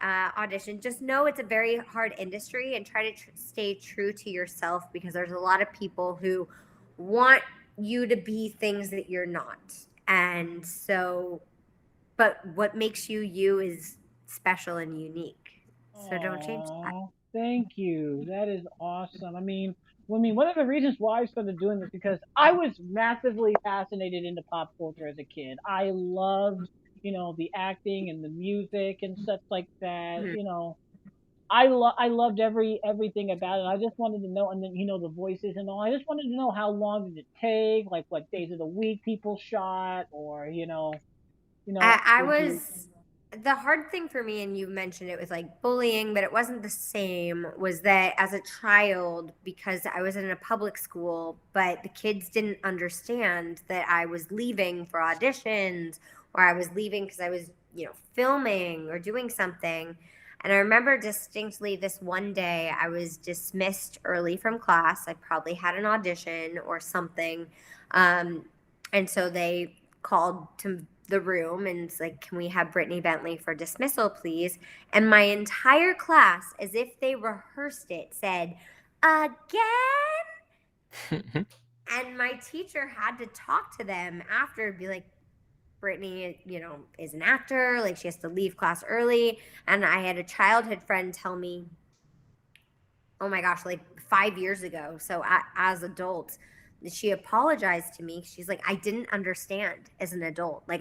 audition. Just know it's a very hard industry, and try to stay true to yourself, because there's a lot of people who want you to be things that you're not. And so, but what makes you you is special and unique. So don't change that. Aw, thank you. That is awesome. I mean, one of the reasons why I started doing this, because I was massively fascinated into pop culture as a kid. I loved, the acting and the music and such like that. Mhm. I loved everything about it. I just wanted to know, and then the voices and all. I just wanted to know how long did it take, like what days of the week people shot, or I did you? was The hard thing for me, and you mentioned it was like bullying, but it wasn't the same, was that as a child, because I was in a public school, but the kids didn't understand that I was leaving for auditions, or I was leaving because I was, filming or doing something. And I remember distinctly this one day I was dismissed early from class. I probably had an audition or something. And so they called to the room and it's like, can we have Brittany Bentley for dismissal, please? And my entire class, as if they rehearsed it, said, again? And my teacher had to talk to them after, be like, Brittany, is an actor. Like, she has to leave class early. And I had a childhood friend tell me, oh my gosh, like 5 years ago. So as adults, she apologized to me. She's like, I didn't understand as an adult. Like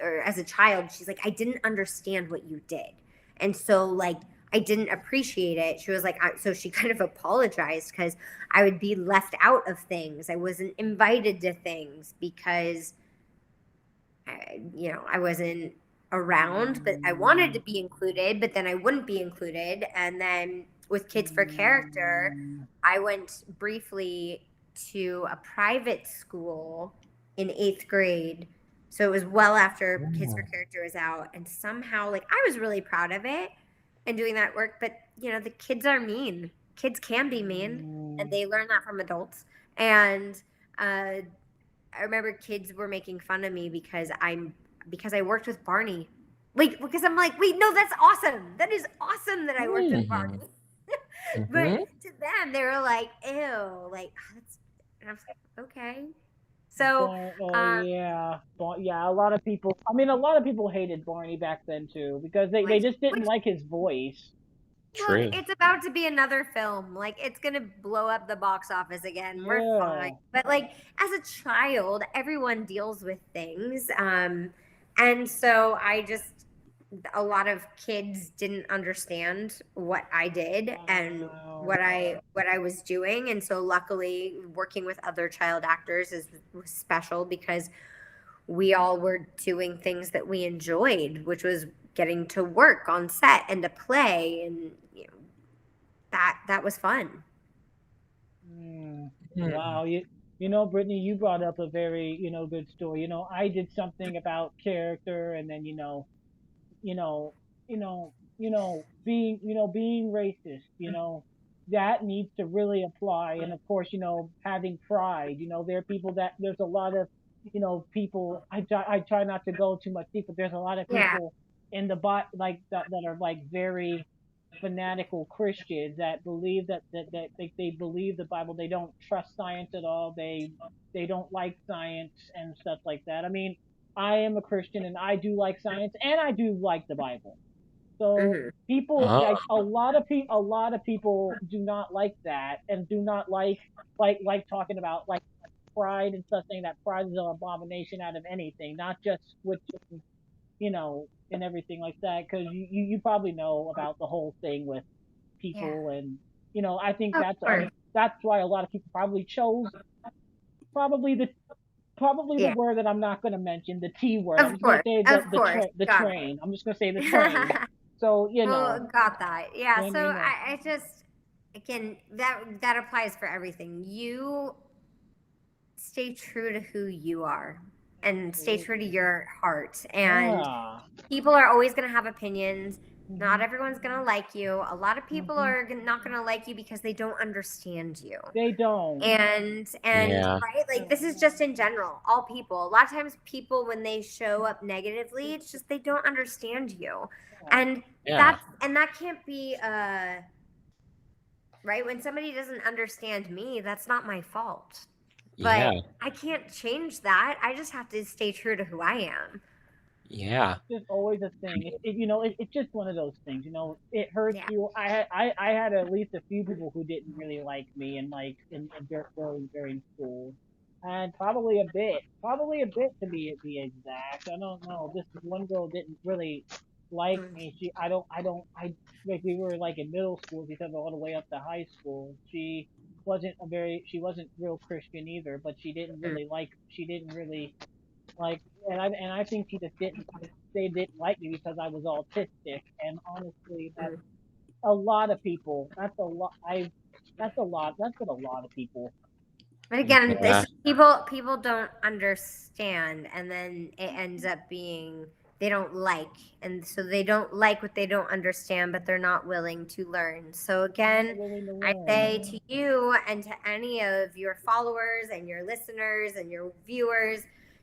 or as a child, she's like, I didn't understand what you did. And so like, I didn't appreciate it. She was like, so she kind of apologized because I would be left out of things. I wasn't invited to things because, I wasn't around, but I wanted to be included, but then I wouldn't be included. And then with Kids for Character, I went briefly to a private school in 8th grade. So it was well after Kids for Character was out. And somehow, like, I was really proud of it and doing that work. But, the kids are mean. Kids can be mean. And they learn that from adults. And I remember kids were making fun of me because I worked with Barney. Like, because I'm like, wait, no, that's awesome. That is awesome that I worked with Barney. But to them, they were like, ew, like, and I was like, okay. So, yeah, a lot of people. I mean, a lot of people hated Barney back then too because they just didn't like his voice. True. Look, it's about to be another film. Like, it's gonna blow up the box office again. We're fine. But like, as a child, everyone deals with things, and so a lot of kids didn't understand what I did and what I was doing. And so luckily working with other child actors was special because we all were doing things that we enjoyed, which was getting to work on set and to play. And that was fun. Wow. Brittany, you brought up a very, good story. I did something about character and then, being racist, that needs to really apply. And of course, having pride, there are people there's a lot of, people, I try not to go too much deep, but there's a lot of people in the like that are like very fanatical Christians that believe that they believe the Bible. They don't trust science at all. They don't like science and stuff like that. I mean, I am a Christian and I do like science and I do like the Bible. So people like a lot of people do not like that and do not like talking about like pride and stuff, saying that pride is an abomination out of anything, not just switching, and everything like that. Because you probably know about the whole thing with people, and I think that's why a lot of people probably chose the word that I'm not going to mention, the T word. I'm just going to say the train. I'm just going to say the train. So got that. Yeah. So I just, again, that applies for everything. You stay true to who you are and stay true to your heart. And people are always going to have opinions. Not everyone's going to like you. A lot of people are not going to like you because they don't understand you. They don't. And right, like, this is just in general, all people. A lot of times people, when they show up negatively, it's just they don't understand you. And that can't be right, when somebody doesn't understand me, that's not my fault. But I can't change that. I just have to stay true to who I am. Yeah. It's just always a thing. It's just one of those things. It hurts you. I had at least a few people who didn't really like me and like during school, and probably a bit to be exact. I don't know. This one girl didn't really like me. Like, we were like in middle school because all the way up to high school. She wasn't real Christian either, but she didn't really like and I think they didn't like me because I was autistic, and honestly that's a lot of people. That's what a lot of people. But again, people don't understand, and then it ends up being they don't like, and so they don't like what they don't understand, but they're not willing to learn. So again, I say to you and to any of your followers and your listeners and your viewers,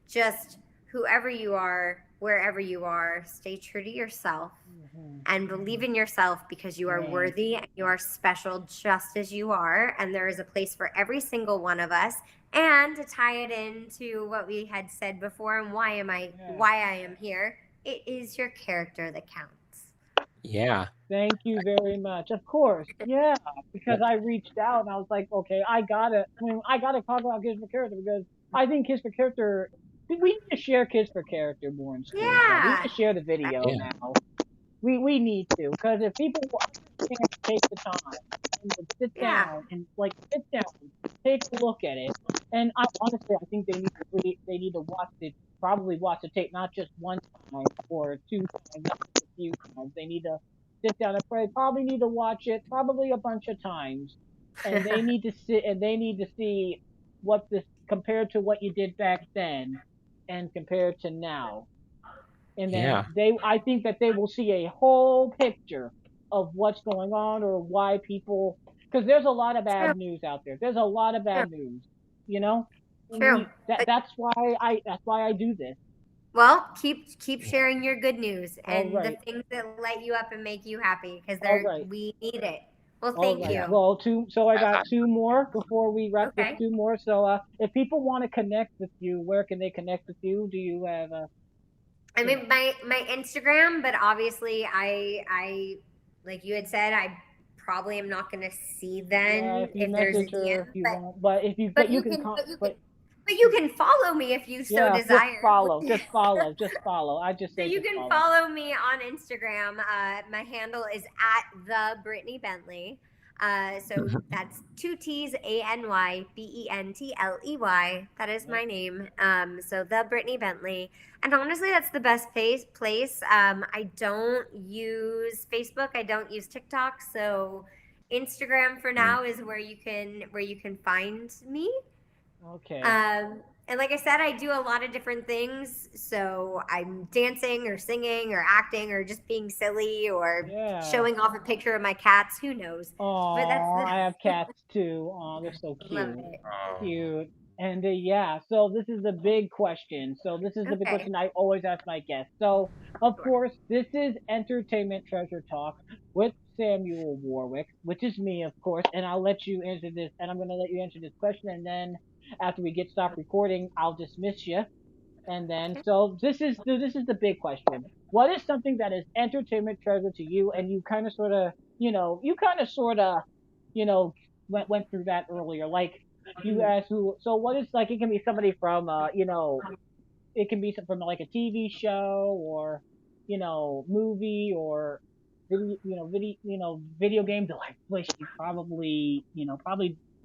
just whoever you are, wherever you are, stay true to yourself Mhm. and believe in yourself, because you are Right. worthy and you are special just as you are. And there is a place for every single one of us. And to tie it into what we had said before, and why I am here, it is your character that counts. Yeah. Thank you very much. Of course, yeah, because I reached out and I was like, okay, I gotta talk about Kids for Character because I think Kids for Character, we need to share Kids for Character more in schools. Now. We need Yeah. to share the video Yeah. now. We need to, because if people can't take the time and sit Yeah. down and sit down, take a look at it, and honestly, I think they need to probably watch the tape not just one time or two times, not just a few times. They need to sit down and probably need to watch it probably a bunch of times, and they need to sit and they need to see what this compared to what you did back then, and compared to now. And then Yeah. I think that they will see a whole picture of what's going on or why people, because there's a lot of True. bad news out there. There's a lot of bad news, you know. And True. that's why I do this. Well, keep sharing your good news All and the right. things that light you up and make you happy, because All right. we need it. Well, All thank right. you. Well, so I got two more before we wrap. Okay. Just two more. So if people want to connect with you, where can they connect with you? Do you have a? I mean, my Instagram, but obviously I like you had said, I probably am not going to see then If you there's a message her, DM, if you won't. But if you but you you can can but you can follow me if you so yeah, desire. just follow. Just follow. I just So say you just can follow. follow me on Instagram. My handle is at the Brittany Bentley. So that's two T's, ANYBENTLEY. That is my name. So the Brittany Bentley. And honestly, that's the best place. I don't use Facebook. I don't use TikTok. So Instagram for now is where you can find me. Okay. And like I said, I do a lot of different things. So I'm dancing or singing or acting or just being silly or showing off a picture of my cats. Who knows? Oh, I have cats too. Oh, they're so cute. Love it. Cute. And yeah, so this is the big question. So this is the big Okay. question I always ask my guests. So of Sure. course, this is Entertainment Treasure Talk with Samuel Warwick, which is me, of course. And I'll let you answer this, and I'm gonna let you answer this question, and then after we get stopped recording, I'll dismiss you. And then, so this is the big question. What is something that is entertainment treasure to you? And you kind of sort of, went through that earlier. Like you asked who. So what is like? It can be somebody from, it can be from like a TV show or, movie or video games. I wish you probably.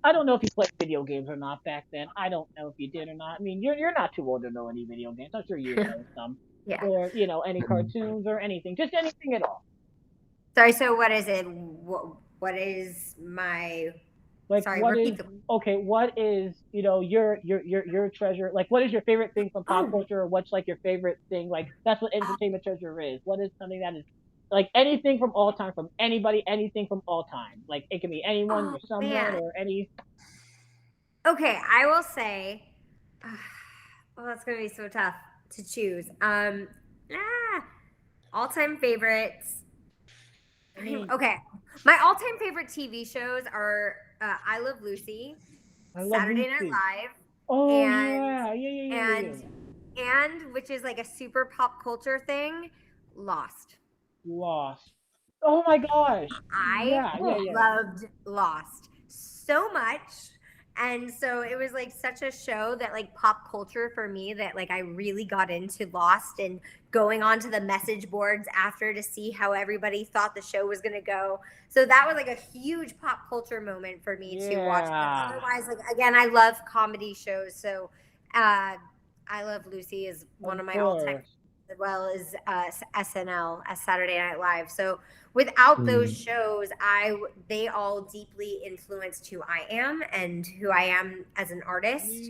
I don't know if you played video games or not back then. I don't know if you did or not. I mean, you're not too old to know any video games. I'm sure you know some. Yeah. Or any cartoons or anything, just anything at all. Sorry. So what is it? What is my? Like Sorry. what Repeat is okay? What is your treasure? Like what is your favorite thing from pop culture? Or what's like your favorite thing? Like that's what entertainment treasure is. What is something that is like anything from all time, from anybody, anything from all time. Like it can be anyone or someone or any. Okay, I will say, well, that's gonna be so tough to choose. All-time favorites. Okay, my all-time favorite TV shows are I Love Lucy, Saturday Night Live. Oh and which is like a super pop culture thing, Lost. Oh my gosh. I loved Lost so much. And so it was like such a show that like pop culture for me that like I really got into Lost and going onto the message boards after to see how everybody thought the show was going to go. So that was like a huge pop culture moment for me to watch. But otherwise, like again, I love comedy shows. So I Love Lucy is one of my all-time, as well as SNL, as Saturday Night Live. So without those shows, they all deeply influenced who I am and who I am as an artist.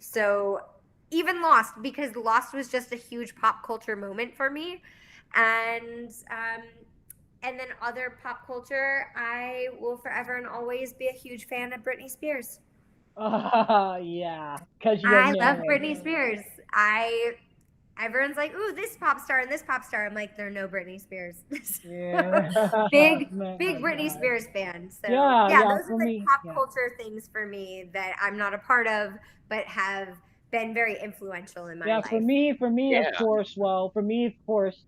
So even Lost, because Lost was just a huge pop culture moment for me. And then other pop culture, I will forever and always be a huge fan of Britney Spears. Yeah, because I love Britney Spears. everyone's like, ooh, this pop star and this pop star. I'm like, there are no Britney Spears. Yeah. big Man, big my Britney God. Spears fan. So Yeah, those for are like me, pop yeah. culture things for me that I'm not a part of, but have been very influential in my Yeah, life. for me, Yeah. of course. Well, for me, of course,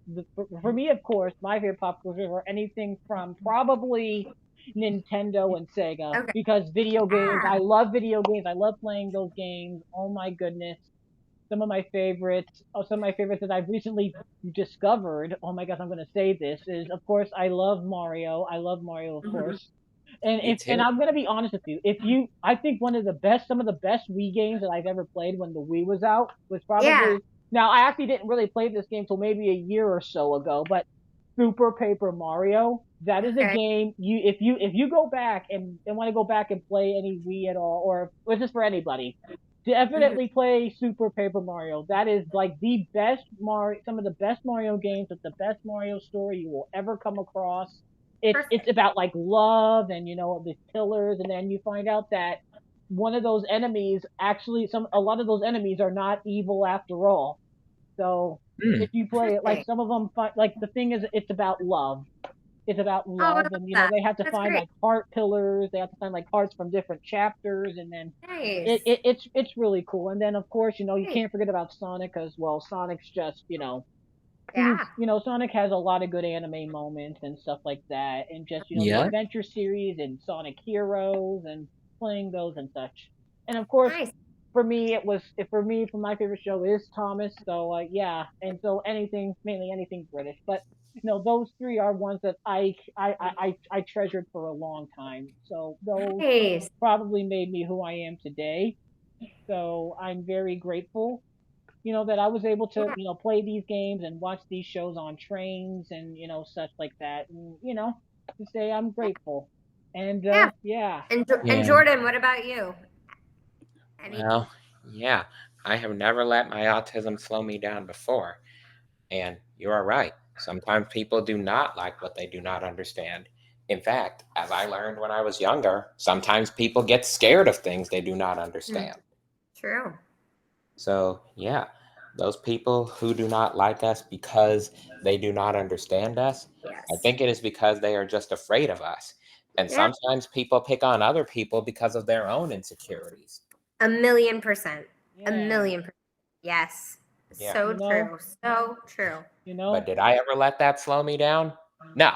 for me, of course, my favorite pop culture are anything from probably Nintendo and Sega, Okay. because video games. Yeah. I love video games. I love playing those games. Oh my goodness, some of my favorites. Oh, some of my favorites that I've recently discovered. Oh my gosh, I'm going to say this is, of course, I love Mario. I love Mario, of course. And Me and too. I'm gonna be honest with you, I think some of the best Wii games that I've ever played when the Wii was out was Yeah. probably. Now I actually didn't really play this game till maybe a year or so ago, but Super Paper Mario, that is a Okay. game if you go back and want to go back and play any Wii at all, or this is for anybody, definitely play Super Paper Mario. That is like the best Mario, some of the best Mario games with the best Mario story you will ever come across. It's Perfect. about like love and the pillars, and then you find out that one of those enemies actually a lot of those enemies are not evil after all. So Mm. if you play it, like Interesting. some of them, like the thing is, it's about love. It's about Oh, I love, love and that. they have to That's find great. like heart pillars. They have to find like hearts from different chapters, and then Nice. it's really cool. And then of course, you Great. can't forget about Sonic as well. Sonic's just, Yeah. Sonic has a lot of good anime moments and stuff like that, and just the Yeah. Adventure series and Sonic Heroes and playing those and such. And of course, Nice. for my favorite show is Thomas. So yeah, and so mainly anything British, but those three are ones that I treasured for a long time. So those Nice. probably made me who I am today. So I'm very grateful that I was able to, Yeah. play these games and watch these shows on trains and, such like that. And, to say I'm grateful. And, Yeah. yeah. And Yeah. Jordan, what about you? Any? Well, yeah. I have never let my autism slow me down before. And you are right. Sometimes people do not like what they do not understand. In fact, as I learned when I was younger, sometimes people get scared of things they do not understand. True. So, yeah, those people who do not like us because they do not understand us, Yes. I think it is because they are just afraid of us. And Yeah. sometimes people pick on other people because of their own insecurities. 1,000,000%. Yeah. 1,000,000%. Yes. Yeah. So true. So true. But did I ever let that slow me down? No.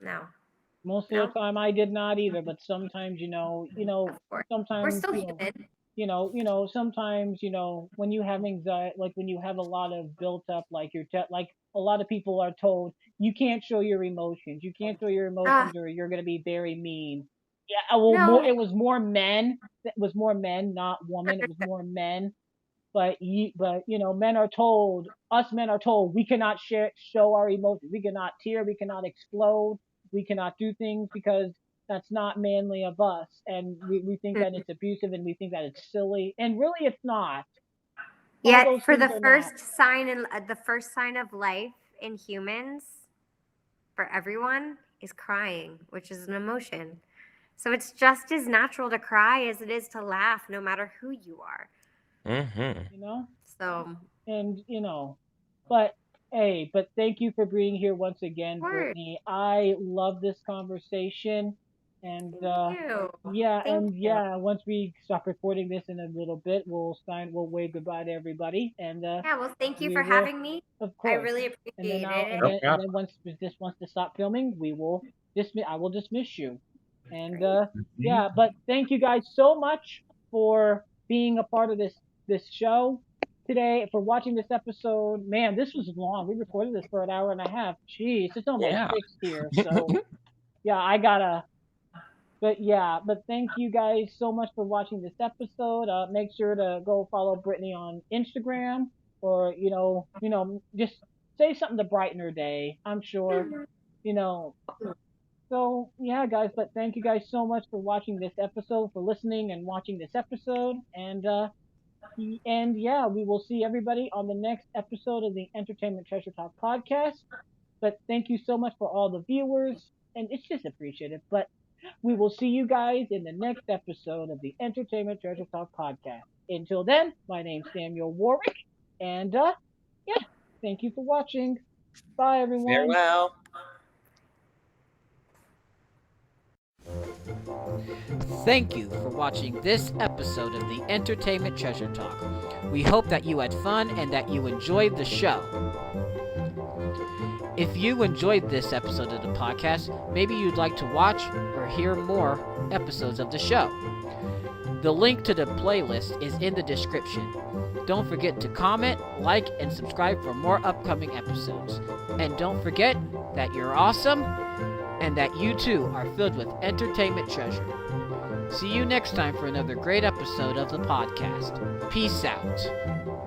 No. Most No. of the time I did not either, but sometimes, Of course. We're sometimes, still human. sometimes, when you have anxiety, like when you have a lot of built up, like like a lot of people are told you can't show your emotions. You can't show your emotions or you're going to be very mean. Yeah, well, No. it was more men. It was more men, not women. It was more men. But us men are told we cannot show our emotions. We cannot tear. We cannot explode. We cannot do things because that's not manly of us. And we think that it's abusive and we think that it's silly. And really, it's not. All Yet those for things the are not. first sign of life in humans for everyone is crying, which is an emotion. So it's just as natural to cry as it is to laugh, no matter who you are. Mm-hmm. So. And but hey, but thank you for being here once again, Brittany. I love this conversation. And Thank you. yeah, Thank and you. yeah, once we stop recording this in a little bit, we'll wave goodbye to everybody. And Yeah, well, thank you we for will, having me. of I course. really And then appreciate it. No and problem. then once this wants to stop filming, I will dismiss you. And Great. yeah, but thank you guys so much for being a part of this show today, for watching this episode. Man, this was long. We recorded this for an hour and a half. Jeez, it's almost Yeah. 6 here. So yeah, but thank you guys so much for watching this episode. Make sure to go follow Brittany on Instagram, or just say something to brighten her day. I'm sure, you know. So yeah, guys, but thank you guys so much for watching this episode, for listening and watching this episode, and yeah, we will see everybody on the next episode of the Entertainment Treasure Talk podcast. But thank you so much for all the viewers, and it's just appreciated. But we will see you guys in the next episode of the Entertainment Treasure Talk podcast. Until then, my name's Samuel Warwick, and yeah, thank you for watching. Bye, everyone. Farewell. Thank you for watching this episode of the Entertainment Treasure Talk. We hope that you had fun and that you enjoyed the show. If you enjoyed this episode of the podcast, maybe you'd like to watch or hear more episodes of the show. The link to the playlist is in the description. Don't forget to comment, like, and subscribe for more upcoming episodes. And don't forget that you're awesome and that you too are filled with entertainment treasure. See you next time for another great episode of the podcast. Peace out.